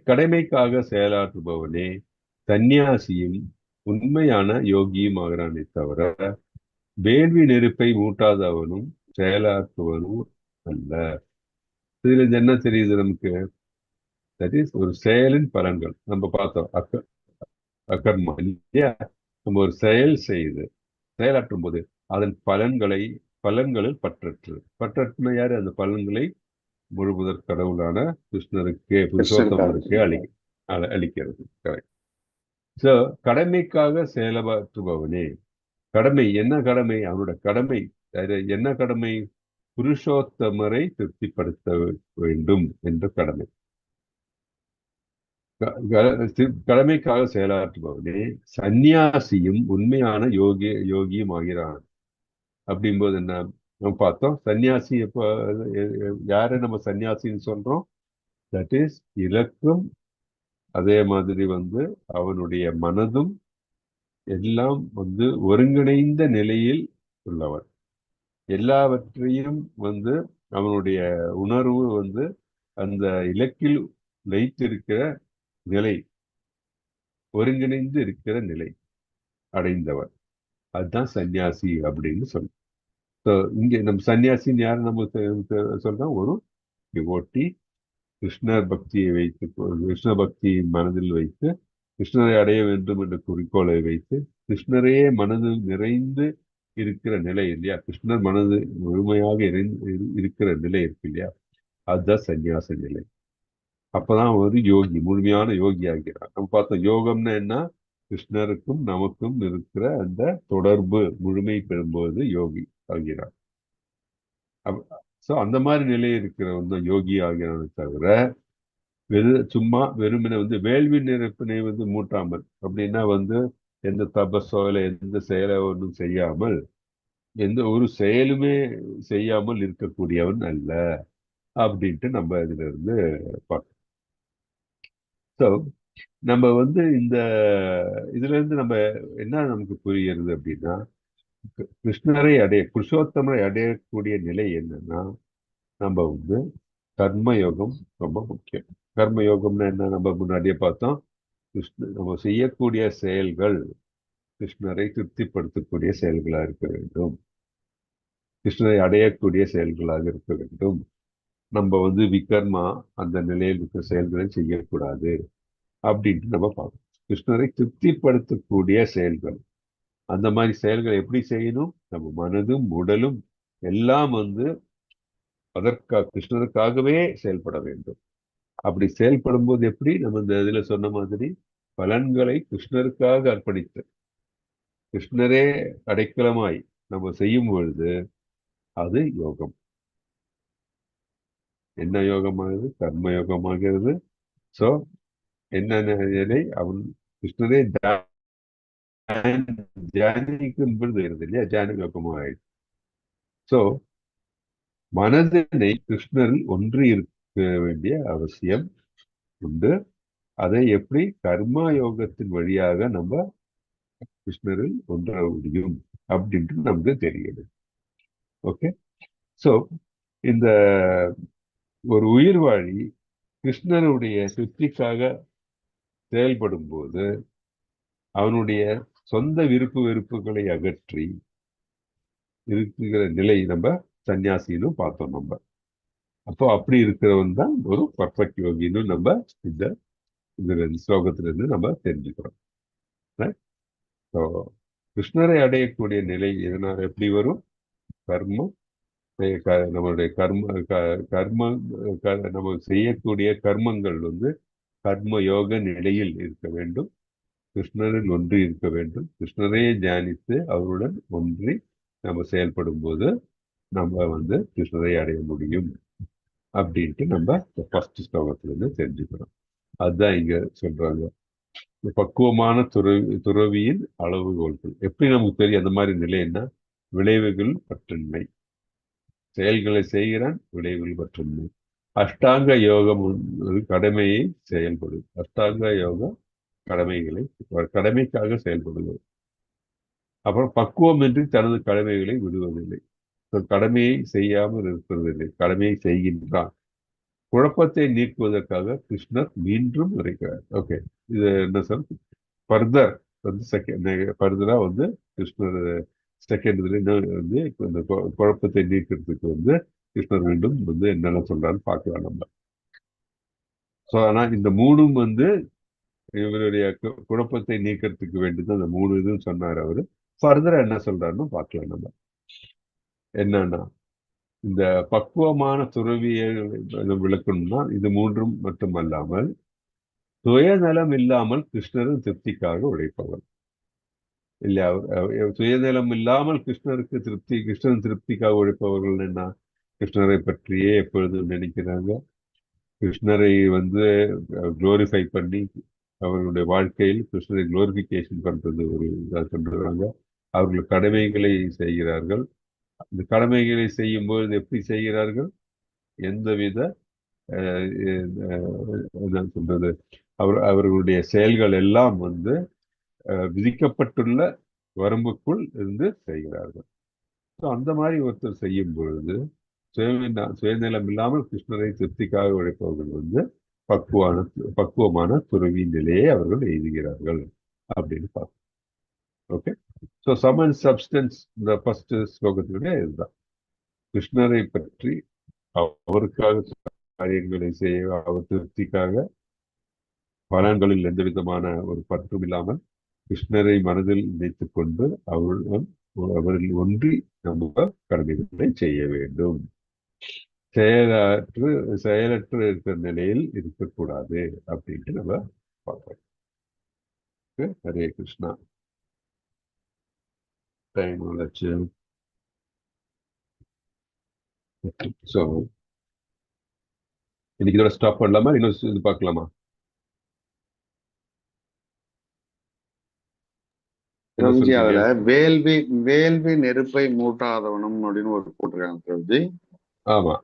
கடமைக்காக செயலாற்றுபவனே சந்நியாசியும் உண்மையான யோகியும் ஆகிறானே தவிர வேள்வி நெருப்பை மூட்டாதவனும் செயலாற்றுவனும் அல்ல. இதுல என்ன தெரியுது நமக்கு? தட் இஸ் ஒரு செயலின் பலன்கள் நம்ம பார்த்தோம். அகர்மா இல்லையா? நம்ம ஒரு செயல் செய்து செயலாற்றும் போது அதன் பலன்களில் பற்றற்றுனா யாரு? அந்த பலன்களை முழுமுதற் கடவுளான கிருஷ்ணருக்கே புருஷோத்தமருக்கே அளிக்கிறது. சோ கடமைக்காக செயலாற்றுபவனே, கடமை என்ன கடமை? அவனோட கடமை என்ன கடமை? புருஷோத்தமரை திருப்திப்படுத்த வேண்டும் என்ற கடமை. கடமைக்காக செயலாற்றுபவனே சந்நியாசியும் உண்மையான யோகியும் ஆகிறான். அப்படிங்கும்போது என்ன நம்ம பார்த்தோம்? சன்னியாசி எப்போ யாரை நம்ம சன்னியாசின்னு சொல்றோம்? தட் இஸ் இலக்கும் அதே மாதிரி அவனுடைய மனதும் எல்லாம் ஒருங்கிணைந்த நிலையில் உள்ளவன். எல்லாவற்றையும் அவனுடைய உணர்வு அந்த இலக்கில் வைத்திருக்கிற நிலை, ஒருங்கிணைந்து இருக்கிற நிலை அடைந்தவன். அதுதான் சன்னியாசி அப்படின்னு சொல்றோம். இங்க நம்ம சன்னியாசின்னு யாரும் நம்ம சொல்றோம்? ஒரு டிவோட்டி, கிருஷ்ணர் பக்தியை வைத்து, கிருஷ்ண பக்தியை மனதில் வைத்து கிருஷ்ணரை அடைய வேண்டும் என்ற குறிக்கோளை வைத்து கிருஷ்ணரையே மனது நிறைந்து இருக்கிற நிலை இல்லையா? கிருஷ்ணர் மனது முழுமையாக இருக்கிற நிலை இருக்கு இல்லையா? அதுதான் சன்னியாச நிலை. அப்பதான் ஒரு யோகி, முழுமையான யோகி ஆகிறார். நம்ம பார்த்தோம் யோகம்னா என்ன? கிருஷ்ணருக்கும் நமக்கும் இருக்கிற அந்த தொடர்பு முழுமை பெறும்போது யோகி ஆகிறார். அந்த மாதிரி நிலை இருக்கிறவன் தான் யோகி ஆகிறான்னு தவிர சும்மா வெறுமனை வேள்வி நெருப்பினை மூட்டாமல், அப்படின்னா எந்த தபஸோ இல்லை எந்த செயலை ஒன்றும் செய்யாமல், எந்த ஒரு செயலுமே செய்யாமல் இருக்கக்கூடியவன் அல்ல அப்படின்ட்டு நம்ம இதுல இருந்து பார்க்கணும். ஸோ நம்ம இந்த இதுல இருந்து நம்ம என்ன நமக்கு புரிகிறது அப்படின்னா, கிருஷ்ணரை புருஷோத்தமரை அடையக்கூடிய நிலை என்னன்னா, நம்ம கர்மயோகம் ரொம்ப முக்கியம். கர்மயோகம்னா என்ன? நம்ம முன்னாடியே பார்த்தோம். நம்ம செய்யக்கூடிய செயல்கள் கிருஷ்ணரை திருப்திப்படுத்தக்கூடிய செயல்களாக இருக்க வேண்டும், கிருஷ்ணரை அடையக்கூடிய செயல்களாக இருக்க வேண்டும். நம்ம விகர்மா அந்த நிலையில் இருக்கிற செயல்களை செய்யக்கூடாது அப்படின்ட்டு நம்ம பார்க்கணும். கிருஷ்ணரை திருப்திப்படுத்தக்கூடிய செயல்கள், அந்த மாதிரி செயல்களை எப்படி செய்யணும்? நம்ம மனதும் உடலும் எல்லாம் கிருஷ்ணருக்காகவே செயல்பட வேண்டும். அப்படி செயல்படும் போது எப்படி நம்ம இந்த இதுல சொன்ன மாதிரி பலன்களை கிருஷ்ணருக்காக அர்ப்பணித்து கிருஷ்ணரே அடைக்கலமாய் நம்ம செய்யும் பொழுது அது யோகம். என்ன யோகமாகிறது? கர்ம யோகமாகிறது. சோ என்னென்ன நிலை அவன் கிருஷ்ணரே தியானிக்கும் பொழுது வருது இல்லையா, தியான யோகமாக ஆயிடுச்சு. சோ மனதினை கிருஷ்ணரில் ஒன்றி இருக்க வேண்டிய அவசியம் உண்டு. அதை எப்படி கர்மா யோகத்தின் வழியாக நம்ம கிருஷ்ணரில் ஒன்ற முடியும் அப்படின்ட்டு நமக்கு தெரியுது. ஓகே. சோ இந்த ஒரு உயிர் வாழி கிருஷ்ணருடைய திருப்திக்காக செயல்படும் போது அவனுடைய சொந்த விருப்பு வெறுப்புகளை அகற்றி இருக்கிற நிலை நம்ம சன்னியாசின்னு பார்த்தோம். நம்ம அப்போ அப்படி இருக்கிறவன் தான் ஒரு பர்ஃபெக்ட் யோகின்னு நம்ம இந்த ஸ்லோகத்திலிருந்து நம்ம தெரிஞ்சுக்கிறோம். ஸோ கிருஷ்ணரை அடையக்கூடிய நிலை இதனால எப்படி வரும்? கர்மம், நம்மளுடைய கர்ம நம்ம செய்யக்கூடிய கர்மங்கள் கர்ம யோக நிலையில் இருக்க வேண்டும். கிருஷ்ணரில் ஒன்றி இருக்க வேண்டும். கிருஷ்ணரையே தியானித்து அவருடன் ஒன்றி நம்ம செயல்படும் போது நம்ம கிருஷ்ணரை அடைய முடியும் அப்படின்ட்டு நம்ம ஃபர்ஸ்ட் ஸ்லோகத்திலிருந்து தெரிஞ்சுக்கிறோம். அதுதான் இங்க சொல்றாங்க. பக்குவமான துறவியின் அளவுகோல்கள் எப்படி நமக்கு தெரியும் அந்த மாதிரி நிலை என்ன? விளைவுகள் பற்றின்மை. செயல்களை செய்கிறான், விளைவுகள் பற்றின்மை. அஷ்டாங்க யோகம் கடமையை செயல்படும். அஷ்டாங்க யோகம் கடமைக்காக செயல்படுவது. அப்புறம் பக்குவமின்றி தனது கடமைகளை விடுவதில்லை. கடமையை செய்யாமல் இருப்பதில்லை, கடமையை செய்கின்றான். குழப்பத்தை நீக்குவதற்காக கிருஷ்ணர் மீண்டும் உரைக்கிறார். ஓகே, இது என்ன சார்? ஃபர்தர் ஃபர்தரா கிருஷ்ணர் செகண்ட் இந்த குழப்பத்தை நீக்கிறதுக்கு கிருஷ்ணர் மீண்டும் என்னென்ன சொல்றான்னு பார்க்கலாம் நம்ம. ஸோ ஆனா இந்த மூணும் இவருடைய குழப்பத்தை நீக்கிறதுக்கு வேண்டிதான் அந்த மூணு இதுன்னு சொன்னார் அவரு. ஃபர்தரா என்ன சொல்றாருன்னு பார்க்கலாம் நம்ம. என்னன்னா இந்த பக்குவமான துறவியை விளக்கணும்னா இது மூன்றும் மட்டுமல்லாமல் சுயநலம் இல்லாமல் கிருஷ்ணரின் திருப்திக்காக உழைப்பவர் இல்லையா? சுயநலம் இல்லாமல் கிருஷ்ணரின் திருப்திக்காக உழைப்பவர்கள் என்ன? கிருஷ்ணரை பற்றியே எப்பொழுதும் நினைக்கிறாங்க. கிருஷ்ணரை குளோரிஃபை பண்ணி அவர்களுடைய வாழ்க்கையில் கிருஷ்ணரை குளோரிஃபிகேஷன் பண்றது ஒரு இதாக சொல்றாங்க. அவர்கள் கடமைகளை செய்கிறார்கள். இந்த கடமைகளை செய்யும்போது எப்படி செய்கிறார்கள்? எந்தவித என்ன சொல்றது, அவர்களுடைய செயல்கள் எல்லாம் விதிக்கப்பட்டுள்ள வரம்புக்குள் இருந்து செய்கிறார்கள். அந்த மாதிரி ஒருத்தர் செய்யும் பொழுது சுயநலம் இல்லாமல் கிருஷ்ணரை திருப்திக்காக உழைப்பவர்கள் பக்குவமான துறவி நிலையை அவர்கள் எழுதுகிறார்கள் அப்படின்னு பார்க்கணும். Okay. So sum and substance இந்த ஃபர்ஸ்ட் ஸ்லோகத்தினுடைய இதுதான். கிருஷ்ணரை பற்றி அவருக்காக காரியங்களை செய்ய, அவர் திருப்திக்காக பலன்களில் எந்த விதமான ஒரு பற்றும் இல்லாமல் கிருஷ்ணரை மனதில் நினைத்துக் கொண்டு அவரில் ஒன்றி நம்ம கடமைகளை செய்ய வேண்டும். செயலற்று இருக்கிற நிலையில் இருக்கக்கூடாது அப்படின்ட்டு நம்ம பார்க்கிறோம். ஹரே கிருஷ்ணா. டைம் ஆச்சு. ஸோ இன்னைக்கு இதோட ஸ்டாப் பண்ணலாமா? இன்னும் இது பார்க்கலாமா? அதுல வேள்வி நெருப்பை மூட்டாதவனும் அப்படின்னு ஒரு போட்டிருக்காங்க பிரபுஜி. ஆமா,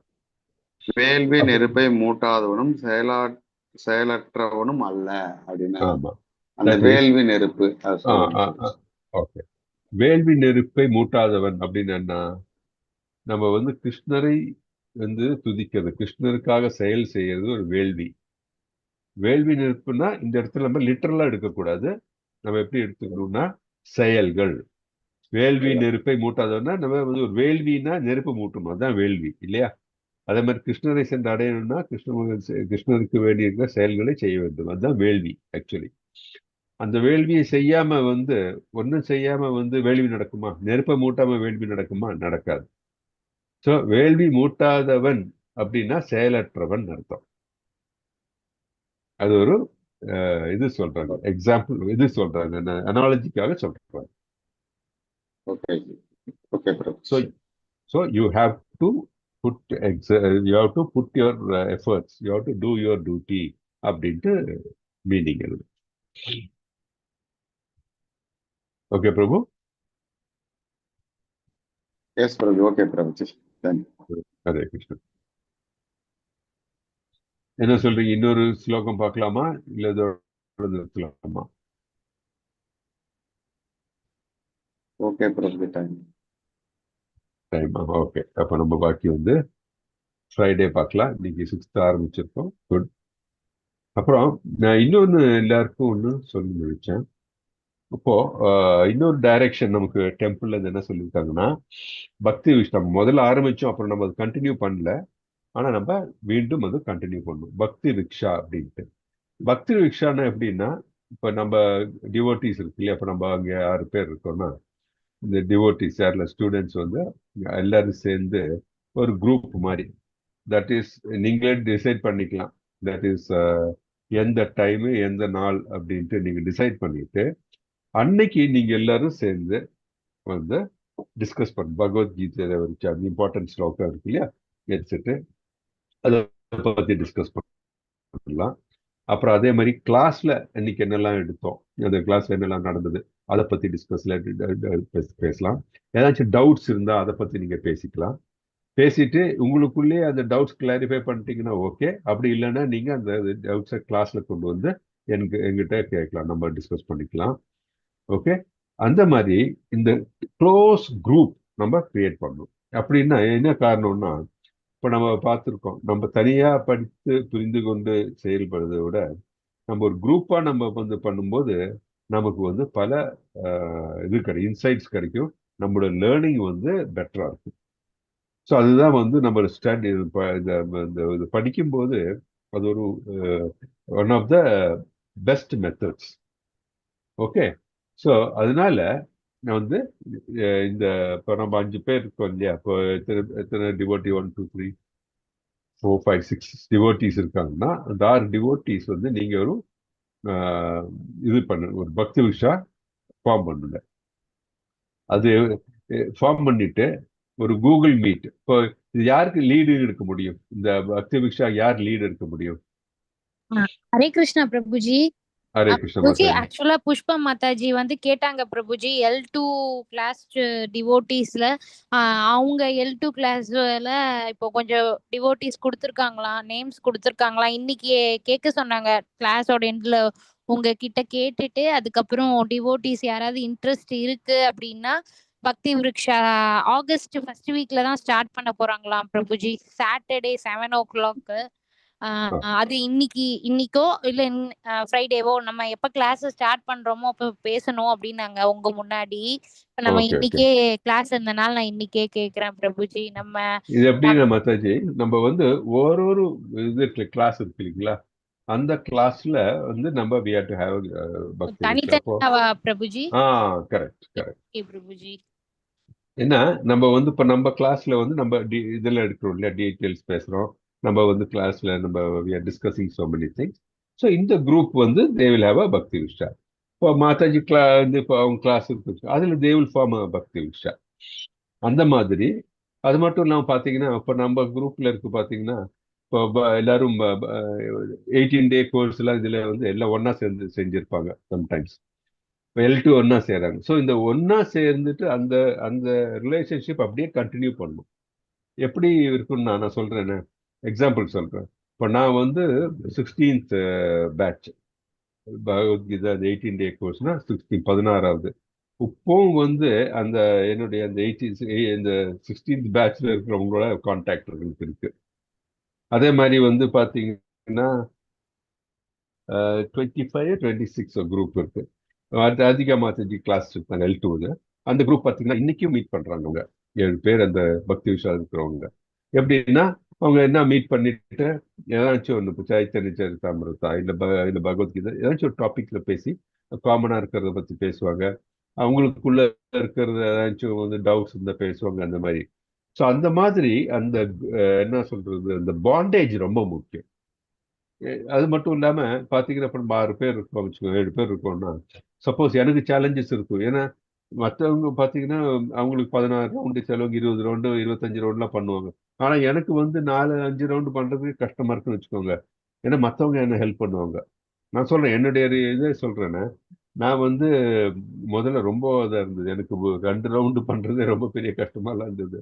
வேள்வி நெருப்பை மூட்டாதவனும் செயலற்றவனும் அல்ல அப்படின்னு. ஆமா, அந்த வேள்வி நெருப்பு. ஓகே. வேள்வி நெருப்பை மூட்டாதவன் அப்படின்னு என்ன? நம்ம கிருஷ்ணரை துதிக்கிறது, கிருஷ்ணருக்காக செயல் செய்யறது ஒரு வேள்வி. வேள்வி நெருப்புனா இந்த இடத்துல நம்ம லிட்டரலா எடுக்கக்கூடாது. நம்ம எப்படி எடுத்துக்கணும்னா செயல்கள். வேள்வி நெருப்பை மூட்டாதவன்னா நம்ம ஒரு வேள்வினா நெருப்பு மூட்டணும், அதுதான் வேள்வி இல்லையா? அதே மாதிரி கிருஷ்ணரை சென்று அடையணும்னா கிருஷ்ணருக்கு வேண்டி இருக்கிற செயல்களை செய்ய வேண்டும், அதுதான் வேள்வி ஆக்சுவலி. அந்த வேள்வியை செய்யாம ஒன்னும் செய்யாம வேள்வி நடக்குமா? நெருப்பை மூட்டாம வேள்வி நடக்குமா? நடக்காது. ஸோ வேள்வி மூட்டாதவன் அப்படின்னா செயலற்றவன் அர்த்தம். அது ஒரு இது சொல்றாங்க, எக்ஸாம்பிள் இது சொல்றாங்க, அனாலஜிக்காக சொல்றாங்க. Okay okay Prabhu. So so you have to you have to put your efforts, you have to do your duty அப்படின்ட்டு மீனிங் அது. Okay Prabhu. Yes Prabhu. Okay Prabhu. Thank you. Hare Krishnan. என்ன சொல்றீங்க? இன்னொரு ஸ்லோகம் பார்க்கலாமா இல்ல இதோட நிறுத்தலாமா? ஓகே பிரபு. தேங்க்யூ. டைமா? ஓகே. அப்ப நம்ம பாக்கி வந்து ஃப்ரைடே பார்க்கலாம். இன்னைக்கு 6th ஆரம்பிச்சிருக்கோம். குட். அப்புறம் நான் இன்னொன்னு எல்லாருக்கும் ஒன்று சொல்ல நினைச்சேன். இப்போ இன்னொரு டைரக்ஷன் நமக்கு டெம்பிள்ல என்ன சொல்லியிருக்காங்கன்னா, பக்தி விஷயம் முதல்ல ஆரம்பிச்சோம், அப்புறம் நம்ம அது கண்டினியூ பண்ணல. ஆனா நம்ம மீண்டும் வந்து கண்டினியூ பண்ணணும். பக்தி ரிக்ஷா அப்படின்ட்டு. பக்தி ரிக்ஷான்னா எப்படின்னா, இப்ப நம்ம டிவோட்டிஸ் இருக்கு இல்லையா, இப்ப நம்ம அங்க 6 பேர் இருக்கோம்னா, இந்த டிவோட்டிஸ் யாரில் ஸ்டூடெண்ட்ஸ் வந்து எல்லாரும் சேர்ந்து ஒரு குரூப் மாதிரி, தட் இஸ் நீங்களே டிசைட் பண்ணிக்கலாம். தட் இஸ் எந்த டைமு எந்த நாள் அப்படின்ட்டு நீங்க டிசைட் பண்ணிட்டு அன்னைக்கு நீங்க எல்லாரும் சேர்ந்து வந்து டிஸ்கஸ் பண்ண பகவத்கீதையில வச்சு அந்த இம்பார்ட்டன்ட் ஸ்லோகம் இருக்கு இல்லையா, எடுத்துட்டு அதை பத்தி டிஸ்கஸ் பண்ணலாம். அப்புறம் அதே மாதிரி கிளாஸ்ல இன்னைக்கு என்னெல்லாம் எடுத்தோம், அந்த கிளாஸ்ல என்னெல்லாம் நடந்தது அதை பத்தி பேசலாம். ஏதாச்சும் டவுட்ஸ் இருந்தா அதை பத்தி நீங்க பேசிக்கலாம். பேசிட்டு உங்களுக்குள்ளே அந்த டவுட்ஸ் கிளாரிஃபை பண்ணிட்டீங்கன்னா ஓகே. அப்படி இல்லைன்னா நீங்க அந்த டவுட்ஸை கிளாஸ்ல கொண்டு வந்து எங்கிட்ட கேட்கலாம், நம்ம டிஸ்கஸ் பண்ணிக்கலாம். ஓகே. அந்த மாதிரி இந்த க்ளோஸ் குரூப் நம்ம கிரியேட் பண்ணணும். அப்படின்னா என்ன காரணம்னா, இப்ப நம்ம பார்த்துருக்கோம், நம்ம தனியா படித்து புரிந்து கொண்டு செயல்படுறதை விட நம்ம ஒரு குரூப்பா நம்ம வந்து பண்ணும்போது நமக்கு வந்து பல இது கிடைக்கும், இன்சைட்ஸ் கிடைக்கும், நம்மளோட லேர்னிங் வந்து பெட்டரா இருக்கும். ஸோ அதுதான் வந்து நம்ம ஸ்டடி இது படிக்கும்போது அது ஒரு one of the best methods. Okay. So அதனால நான் வந்து இந்த இப்போ நம்ம 5 பேர் இருக்கோம் இல்லையா, இப்போ எத்தனை டிவோட்டி 1 2 3 4 5 6 டிவோட்டிஸ் இருக்காங்கன்னா, அந்த 6 டிவோட்டிஸ் வந்து நீங்க ஒரு இது பண்ணு, ஒரு பக்தி விஷா ஃபார்ம் பண்ணுங்க. அது ஃபார்ம் பண்ணிட்டு ஒரு கூகுள் மீட். இப்போ இது யாருக்கு லீடு எடுக்க முடியும்? இந்த பக்தி விஷா யார் லீடு எடுக்க முடியும்? ஹரே கிருஷ்ணா பிரபுஜி. ஹரே கிருஷ்ண பிரபுஜி மாதாஜி. ஆக்சுவலா புஷ்பா மாதாஜி வந்து கேட்டாங்க பிரபுஜி, L2 கிளாஸ் டிவோட்டிஸ்ல அவங்க L2 கிளாஸ்ல இப்போ கொஞ்சம் டிவோட்டிஸ் கொடுத்துருக்காங்களா, நேம்ஸ் கொடுத்துருக்காங்களா, இன்னைக்கு கேட்க சொன்னாங்க கிளாஸோட எண்ட்ல. உங்ககிட்ட கேட்டுட்டு அதுக்கப்புறம் டிவோட்டிஸ் யாராவது இன்ட்ரெஸ்ட் இருக்கு அப்படின்னா பக்தி விருக்ஷா ஆகஸ்ட் ஃபர்ஸ்ட் வீக்ல தான் ஸ்டார்ட் பண்ண போறாங்களாம் பிரபுஜி. Saturday 7 o'clock. அது இன்னைக்கோ இல்ல ஃப்ரைடேவோ நம்ம எப்ப கிளாஸ் ஸ்டார்ட் பண்றோமோ அப்ப பேசணும் அப்படின்னாங்க உங்க முன்னாடி. நம்ம ஓகே ஓகே. இன்னைக்கே கிளாஸ் இருந்தனால நான் இன்னைக்கே கேக்குறேன் பிரபுஜி. நம்ம இது எப்படின்னா மாதாஜி, நம்ம வந்து ஒரு இது கிளாஸ் இருக்கு இல்லைங்களா, அந்த கிளாஸ்ல வந்து நம்ம we have to have பக்தி விஷா. அப்போ தனித்தனியாவா Prabhuji? Correct correct. Okay Prabhuji. ஏன்னா நம்ம வந்து இப்போ நம்ம கிளாஸ்ல வந்து நம்ம இதில் எடுக்கிறோம் இல்லையா, டீட்டெயில்ஸ் பேசுறோம். நம்ம வந்து கிளாஸ்ல நம்ம we are discussing so many things. So இந்த குரூப் வந்து they will have a பக்தி விஷா. இப்போ மாதாஜி வந்து இப்போ அவங்க கிளாஸ் இருக்கு, அதுல they will form a பக்தி விஷா. அந்த மாதிரி. அது மட்டும் இல்லாமல் பார்த்தீங்கன்னா, இப்போ நம்ம குரூப்ல இருக்கு பார்த்தீங்கன்னா, இப்போ எல்லாரும் 18 day கோர்ஸ் எல்லாம் இதுல வந்து எல்லாம் ஒன்னா சேர்ந்து செஞ்சிருப்பாங்க சம்டைம்ஸ். இப்போ L2 ஒன்னா சேர்றாங்க. ஸோ இந்த ஒன்னா சேர்ந்துட்டு அந்த அந்த ரிலேஷன்ஷிப் அப்படியே கண்டினியூ பண்ணணும். எப்படி இருக்குன்னு நான் சொல்றேன், எக்ஸாம்பிள் சொல்றேன். இப்போ நான் வந்து 16th பேட்ச் பகவத்கீதா 18 day கோர்ஸ்னா 16வது. இப்போவும் வந்து அந்த என்னுடைய அந்த இந்த 16th பேட்ச்ல இருக்கிறவங்களோட கான்டாக்ட் இருக்கு. அதே மாதிரி வந்து பாத்தீங்கன்னா 25-26 குரூப் இருக்கு. அது அதிக மாதாஜி கிளாஸ் இருப்பாங்க L2. அந்த குரூப் பார்த்தீங்கன்னா இன்னைக்கும் மீட் பண்றாங்க. அவங்க 7 பேர் அந்த பக்தி விஷயம் இருக்கிறவங்க. எப்படின்னா அவங்க என்ன மீட் பண்ணிட்டு ஏதாச்சும் ஒன்று சைத்தன்ய சரிதாமிருதா இல்ல பகவத்கீதை ஏதாச்சும் ஒரு டாபிக்ல பேசி காமனா இருக்கிறத பத்தி பேசுவாங்க. அவங்களுக்குள்ள இருக்கிறது ஏதாச்சும் வந்து டவுட்ஸ் இருந்தா பேசுவாங்க, அந்த மாதிரி. ஸோ அந்த மாதிரி அந்த என்ன சொல்றது, அந்த பாண்டேஜ் ரொம்ப முக்கியம். அது மட்டும் இல்லாம பாத்தீங்கன்னா இப்ப நம்ம 6 பேர் இருக்கோம் வச்சுக்கோங்க, 7 பேர் இருக்கோம்னா சப்போஸ் எனக்கு சேலஞ்சஸ் இருக்கும். ஏன்னா மற்றவங்க பாத்தீங்கன்னா அவங்களுக்கு 16 ரவுண்டு, சிலவங்க 20 ரவுண்டு 25 ரவுண்ட்லாம் பண்ணுவாங்க. ஆனா எனக்கு வந்து 4-5 ரவுண்டு பண்றதுக்கு கஷ்டமா இருக்குன்னு வச்சுக்கோங்க. ஏன்னா மத்தவங்க என்ன ஹெல்ப் பண்ணுவாங்க. நான் சொல்றேன் என்னுடைய இதே சொல்றேன்னா, நான் வந்து முதல்ல ரொம்ப இதா இருந்தது. எனக்கு 2 ரவுண்டு பண்றதே ரொம்ப பெரிய கஷ்டமாலாம் இருந்தது.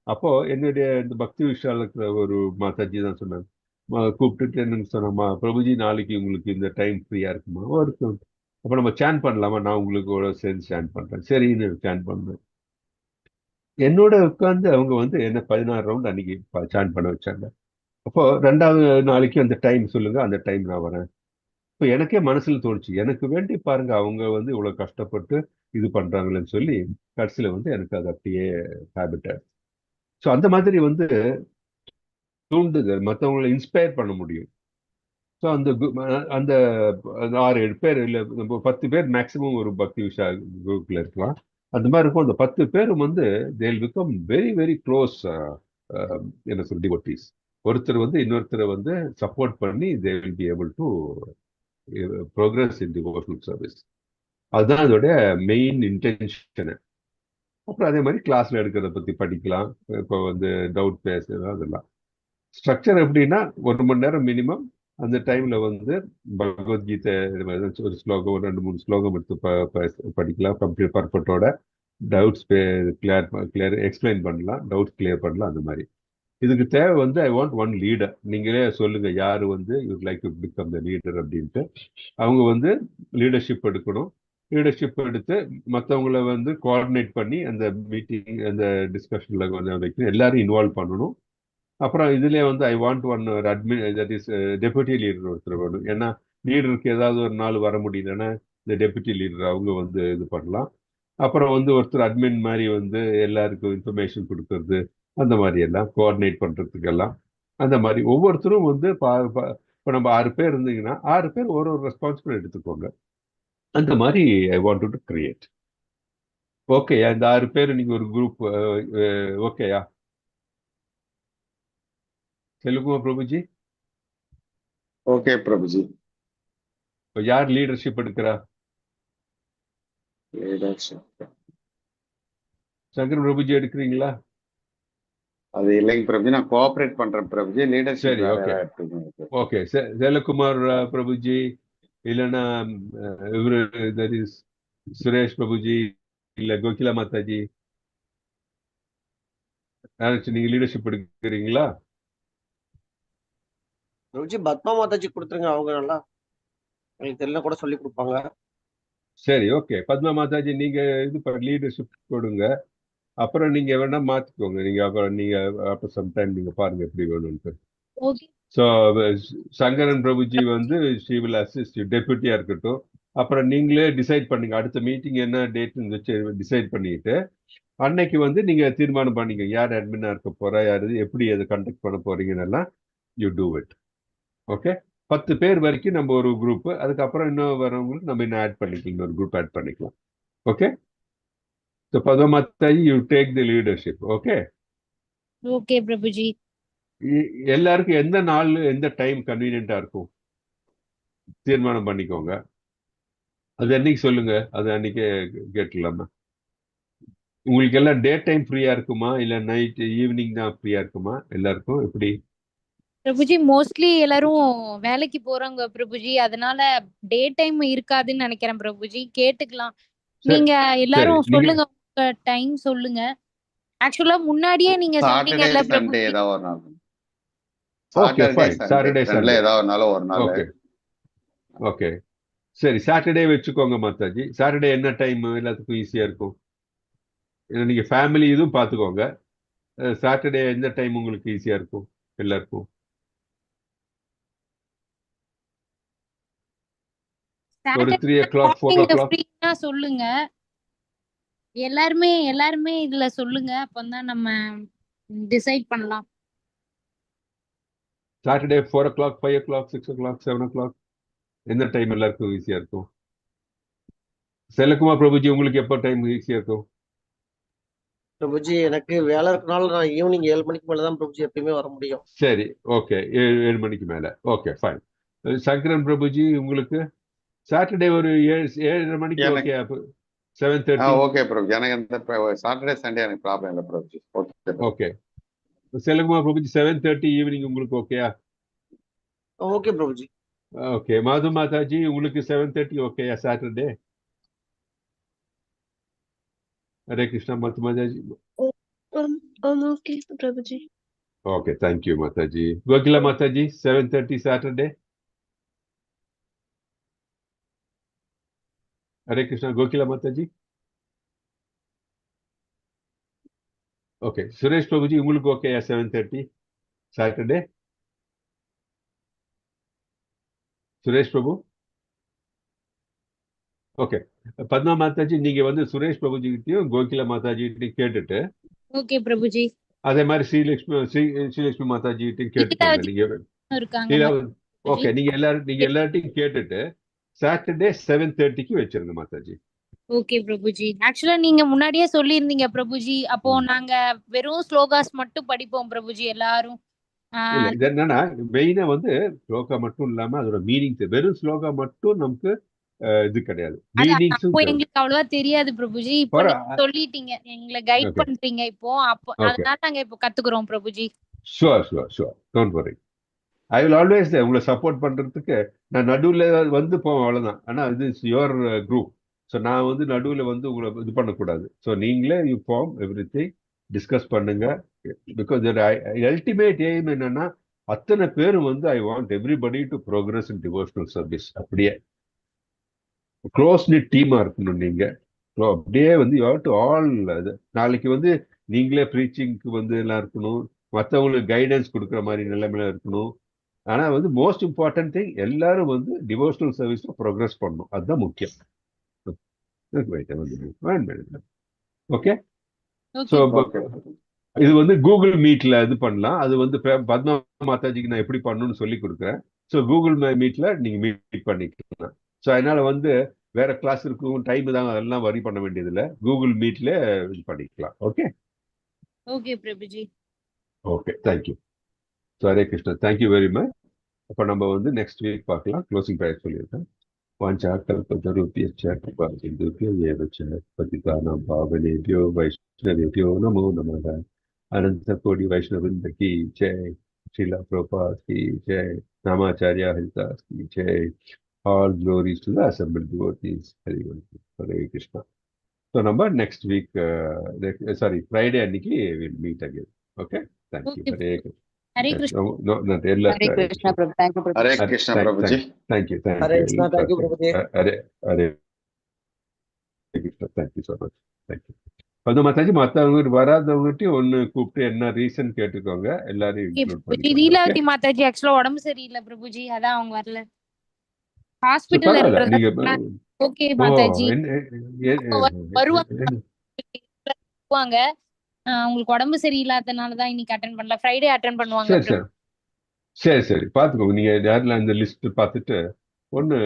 அப்போ என்னுடைய இந்த பக்தி விஷால் இருக்கிற ஒரு மாதாஜி தான் சொன்னாங்க. கூப்பிட்டுட்டு என்னன்னு சொன்னோமா, பிரபுஜி நாளைக்கு உங்களுக்கு இந்த டைம் ஃப்ரீயா இருக்குமா? இருக்கும். அப்ப நம்ம சேன் பண்ணலாமா? நான் உங்களுக்கு கூட சேர்ந்து சேன் பண்றேன். சரின்னு சேன் பண்ணேன். என்னோட உட்கார்ந்து அவங்க வந்து என்ன 16 ரவுண்ட் அன்னைக்கு சேன் பண்ண வச்சாங்க. அப்போ 2வது நாளைக்கு அந்த டைம் சொல்லுங்க, அந்த டைம் நான் வரேன். இப்போ எனக்கே மனசுல தோணுச்சு, எனக்கு வேண்டி பாருங்க அவங்க வந்து இவ்வளவு கஷ்டப்பட்டு இது பண்றாங்களேன்னு சொல்லி கடைசியில வந்து எனக்கு அது அப்படியே ஹேபிட் ஆயிடுச்சு. ஸோ அந்த மாதிரி வந்து தூண்டுதல் மற்றவங்களை இன்ஸ்பயர் பண்ண முடியும். ஸோ அந்த 6-7 பேர் இல்லை நம்ம 10 பேர் மேக்சிமம் ஒரு பக்தி விஷா குரூப்ல இருக்கலாம். அந்த மாதிரி இருக்கும். அந்த 10 பேரும் வந்து தேல் பிகம் வெரி வெரி க்ளோஸ் என்ன சொல் டிவோட்டீஸ். ஒருத்தர் வந்து இன்னொருத்தரை வந்து சப்போர்ட் பண்ணி they will be able to progress in devotional service. அதுதான் அதோட மெயின் இன்டென்ஷன். அப்புறம் அதே மாதிரி கிளாஸ்ல எடுக்கிறத பத்தி படிக்கலாம். இப்போ வந்து டவுட் பேசுறது அதெல்லாம். ஸ்ட்ரக்சர் எப்படின்னா 1 மணி நேரம் மினிமம். அந்த டைம்ல வந்து பகவத்கீதை ஒரு ஸ்லோகம், 2-3 ஸ்லோகம் எடுத்து படிக்கலாம் கம்ப்ளீட் பர்பட்டோட. டவுட்ஸ் கிளியர் எக்ஸ்பிளைன் பண்ணலாம், டவுட்ஸ் கிளியர் பண்ணலாம். அந்த மாதிரி இதுக்கு தேவை வந்து ஐ வாண்ட் ஒன் லீடர். நீங்களே சொல்லுங்க யாரு வந்து you like to become the leader அப்படின்ட்டு. அவங்க வந்து லீடர்ஷிப் எடுக்கணும். லீடர்ஷிப் எடுத்து மற்றவங்கள வந்து கோஆர்டினேட் பண்ணி அந்த மீட்டிங் அந்த டிஸ்கஷன்ல கொஞ்சம் வைக்கணும், எல்லாரும் இன்வால்வ் பண்ணணும். அப்புறம் இதுலயே வந்து I want one admin that is deputy leader ஒருத்தர் வேணும். ஏன்னா லீடருக்கு ஏதாவது ஒரு நாள் வர முடியலன்னா இந்த டெபுட்டி லீடர் அவங்க வந்து இது பண்ணலாம். அப்புறம் வந்து ஒருத்தர் அட்மின் மாதிரி வந்து எல்லாருக்கும் இன்ஃபர்மேஷன் கொடுக்கறது, அந்த மாதிரி எல்லாம் கோஆர்டினேட் பண்றதுக்கெல்லாம். அந்த மாதிரி ஒவ்வொருத்தரும் வந்து இப்போ நம்ம 6 பேர் இருந்தீங்கன்னா 6 பேர் ஒரு ரெஸ்பான்சிபிள் எடுத்துக்கோங்க. அந்த மாதிரி ஐ வாண்ட் டு கிரியேட். ஓகேயா? இந்த 6 பேர் நீங்க ஒரு குரூப் ஓகேயா? தெலுங்குமா பிரபுஜி? ஓகே பிரபுஜி. இப்போ யார் லீடர்ஷிப் எடுக்கிறா? சங்கர் பிரபுஜி எடுக்கிறீங்களா? அது இல்லைங்க பிரபுஜி, நான் கோஆபரேட் பண்றேன் பிரபுஜி. லீடர்ஷிப் சரி, ஓகே ஓகே. செல்லகுமார் பிரபுஜி இல்லைன்னா இவரு தட் இஸ் சுரேஷ் பிரபுஜி இல்ல கோகிலா மாதாஜி, யாராச்சும் நீங்க லீடர்ஷிப் எடுக்கிறீங்களா? பிரபுஜி பத்மா மாதாஜி கொடுத்துருங்க, அவங்க நல்லா எனக்கு தெரியல கூட சொல்லி கொடுப்பாங்க. சரி, ஓகே. பத்மா மாதாஜி நீங்க இது லீடர்ஷிப் கொடுங்க. அப்புறம் நீங்க வேணா மாத்திக்கோங்க. நீங்க அப்புறம் நீங்க ஆஃப்டர் சம் டைம் நீங்க பாருங்க எப்படி வேணும்னு. ஓகே ஸோ சங்கரன் பிரபுஜி வந்து ஷி வில் அசிஸ்ட் டெபுட்டியா இருக்கட்டும். அப்புறம் நீங்களே டிசைட் பண்ணுங்க அடுத்த மீட்டிங் என்ன டேட்னு வச்சு டிசைட் பண்ணிட்டு அன்னைக்கு வந்து நீங்க தீர்மானம் பண்ணிக்க யார் அட்மினா இருக்க போறா, யாரு எப்படி அதை கண்டக்ட் பண்ண போறீங்கன்னு எல்லாம் யூ டூ இட். ஓகே. 10 பேர் வரைக்கும் நம்ம ஒரு குரூப், அதுக்கப்புறம் இன்னும் வரவங்களுக்கு நம்ம இன்னும் ஆட் பண்ணிக்கலாம், இன்னொரு குரூப் ஆட் பண்ணிக்கலாம். ஓகே. ஸோ பதமாத்தாயி you take the leadership. Okay. Okay Prabhuji. எல்லாருக்கும் எந்த நாள் எந்த டைம் கன்வீனியன்டா இருக்கும் தீர்மானம் பண்ணிக்கோங்க. அது அன்னைக்கு சொல்லுங்க, அது அன்னைக்கே கேட்டுக்கலாமா? உங்களுக்கு எல்லாம் டே டைம் ஃப்ரீயா இருக்குமா இல்ல நைட் ஈவினிங் தான் ஃப்ரீயா இருக்குமா எல்லாருக்கும் எப்படி? பிரபுஜி மோஸ்ட்லி எல்லாரும் வேலைக்கு போறாங்க பிரபுஜி, அதனால டே டைம் இருக்காதுன்னு நினைக்கிறேன் பிரபுஜி. கேட்டுக்கலாம். சரி நீங்க எல்லாரும் சரி. நீங்க சொல்லுங்க, உங்க டைம் சொல்லுங்க. ஆக்சுவலா முன்னாடியே நீங்க சாட்டர்டே சொன்னீங்கல்ல சண்டே பிரபுஜி. ஏதாவது ஒரு நாள். Okay Saturday fine. Sunday Saturday ரெண்டுல சண்டே. ஏதாவது ஒரு நாள் ஒரு நாள். Okay okay. சரி, சாட்டர்டே வச்சுக்கோங்க மாதாஜி. சாட்டர்டே என்ன டைம் எல்லாத்துக்கும் ஈஸியா இருக்கும்? ஏன்னா நீங்க ஃபேமிலி இதுவும் பார்த்துக்கோங்க. சாட்டர்டே எந்த டைம் உங்களுக்கு ஈஸியா இருக்கும் எல்லாருக்கும்? ஒரு 3 o'clock 4 நீங்க o'clock. ஃப்ரீனா சொல்லுங்க. எல்லாருமே இதுல சொல்லுங்க, அப்பதான் நம்ம டிசைட் பண்ணலாம். Saturday 4 o'clock 5 o'clock 6 o'clock 7 o'clock எந்த டைம் எல்லாருக்கும் ஈஸியா இருக்கும்? செல்லகுமார் பிரபுஜி உங்களுக்கு எப்போ டைம் ஈஸியா இருக்கும்? பிரபுஜி எனக்கு வேலை இருக்கனால நான் ஈவினிங் 7 மணிக்கு மேலதான் பிரபுஜி எப்பயுமே வர முடியும். சரி, ஓகே. 7 மணிக்கு மேல. Okay fine. சங்கரன் பிரபுஜி உங்களுக்கு சாட்டர்டே ஒரு 7:30 மணிக்கு எனக்கு ஓகே அப்போ 7:30 ஓகே பிரபுஜி. எனக்கு இந்த சாட்டர்டே சண்டே எனக்கு ப்ராப்ளம் இல்லை Prabhuji. Okay okay. Selvakumar Prabhuji 7:30 evening உங்களுக்கு ஓகேயா? ஓகே பிரபுஜி. ஓகே. மாது மாதாஜி உங்களுக்கு 7:30 ஓகேயா சாட்டர்டே? ஹரே கிருஷ்ணா மாது Mataji. Okay Prabhuji. Okay, thank you Mataji. Kokila Mataji 7:30 Saturday? Hare Krishna Kokila Mataji. Okay. Suresh Prabhuji உங்களுக்கு ஓகேயா 7:30 சாட்டர்டே? சுரேஷ் பிரபு ஓகே. பத்மா மாதாஜி நீங்க வந்து சுரேஷ் பிரபுஜி கிட்டயும் கோகிலா மாதாஜி கிட்டயும் கேட்டுட்டு ஓகே பிரபுஜி. அதே மாதிரி ஸ்ரீலட்சுமி மாதாஜி கிட்டயும் கேட்டுக்கோங்க. லீலாவதி நீங்க இருக்காங்க ஓகே, நீங்க எல்லார்ட்டையும் கேட்டுட்டு சாட்டர்டே 7:30க்கு வச்சிருங்க மாதாஜி. ஓகே பிரபுஜி. ஆக்சுவலா நீங்க முன்னாடியே சொல்லியிருந்தீங்க பிரபுஜி. அப்போ ம். நாங்க வெறும் ஸ்லோகாஸ் மட்டும் படிப்போம் பிரபுஜி எல்லாரும். இல்ல இது என்னன்னா மெயினா வந்து ஸ்லோகா மட்டும் இல்லாம அதோட மீனிங் வெறும் ஸ்லோகா மட்டும் நமக்கு இது கிடையாது, மீனிங்ஸும் அப்போ எங்களுக்கு அவ்வளவா தெரியாது பிரபுஜி. இப்போ நீங்க சொல்லிட்டீங்க, எங்களை கைட் ஓகே பண்றீங்க இப்போ. அப்போ ஓகே. அதனால நாங்க இப்போ கத்துக்கிறோம் Prabhuji. Sure don't worry. I will always உங்களை சப்போர்ட் பண்றதுக்கு நான் நடுவில் வந்து போவேன், அவ்வளவுதான். ஆனா இது இஸ் யுவர் குரூப். ஸோ நான் வந்து நடுவில் வந்து உங்களை இது பண்ணக்கூடாது. ஸோ நீங்களே you form everything, discuss பண்ணுங்க. பிகாஸ் அல்டிமேட் எய்ம் என்னன்னா அத்தனை பேரும் வந்து I want everybody to progress in devotional service. அப்படியே க்ளோஸ் நிட் டீமா இருக்கணும் நீங்க. ஸோ அப்படியே வந்து யூ ஹேவ் டு ஆல் நாளைக்கு வந்து நீங்களே ப்ரீச்சிங்க்கு வந்து எல்லாம் இருக்கணும், மற்றவங்களுக்கு கைடன்ஸ் கொடுக்குற மாதிரி நிலைமையில இருக்கணும். ஆனா வந்து மோஸ்ட் இம்பார்ட்டன்ட் திங் எல்லாரும் வந்து டிவோஷனல் சர்வீஸ்ல ப்ரோக்ரஸ் பண்ணணும், அதுதான் முக்கியம். ஓகே. ஸோ இது வந்து கூகுள் மீட்ல இது பண்ணலாம். அது வந்து பத்மா மாதாஜிக்கு நான் எப்படி பண்ணணும்னு சொல்லி கொடுக்குறேன். ஸோ கூகுள் மீட்ல நீங்க மீட் பண்ணிக்கலாம். ஸோ அதனால வந்து வேற கிளாஸ் இருக்கும், டைம் தான், அதெல்லாம் வரி பண்ண வேண்டியது இல்லை. கூகுள் மீட்ல இது பண்ணிக்கலாம். Okay okay Prabhuji. Okay, thank you. So Hare Krishna, thank you very much. அப்போ நம்ம வந்து நெக்ஸ்ட் வீக் பார்க்கலாம். க்ளோசிங் ப்ரேயர் சொல்லியிருக்கேன். वाञ्छाकल्पतरुभ्यश्च कृपासिन्धुभ्यो एव च पतितानां पावनेभ्यो वैष्णवेभ्यो नमो नमः। अनन्तकोटि वैष्णववृन्द की जय, श्रीला प्रभुपाद की जय, नामाचार्य हरिदास की जय. All glories to the assembled devotees. Hare Krishna. So number next week, Friday அன்னைக்கு we'll meet again. Okay? Thank you. Hare Krishna. Hare Krishna. Hare Krishna Prabhu. Thank you Prabhu. Hare Krishna Prabhuji. Thank you. Hare Krishna. Thank you Prabhuji. Hare Krishna. Thank you so much. Thank you. பத்து மாதாஜி மற்றவங்க வராதவங்ககிட்ட ஒன்னு கூப்பிட்டு என்ன reason கேட்டுக்கோங்க, எல்லாரையும் include பண்ணி. லீலாவதி மாதாஜி ஆக்சுவலா உடம்பு சரியில்லை பிரபுஜி, அதான் அவங்க வரல. ஹாஸ்பிடல்ல இருக்கிறதா. ஓகே மாதாஜி வருவாங்க. உங்களுக்கு உடம்பு சரியில்லாதனால தான் இன்னைக்கு அட்டென்ட் பண்ணல. ஃப்ரைடே அட்டென்ட் பண்ணுவாங்க. சரி பாத்துக்கோங்க. நீங்க யாரெல்லாம் இந்த லிஸ்ட் பார்த்துட்டு ஒன்னு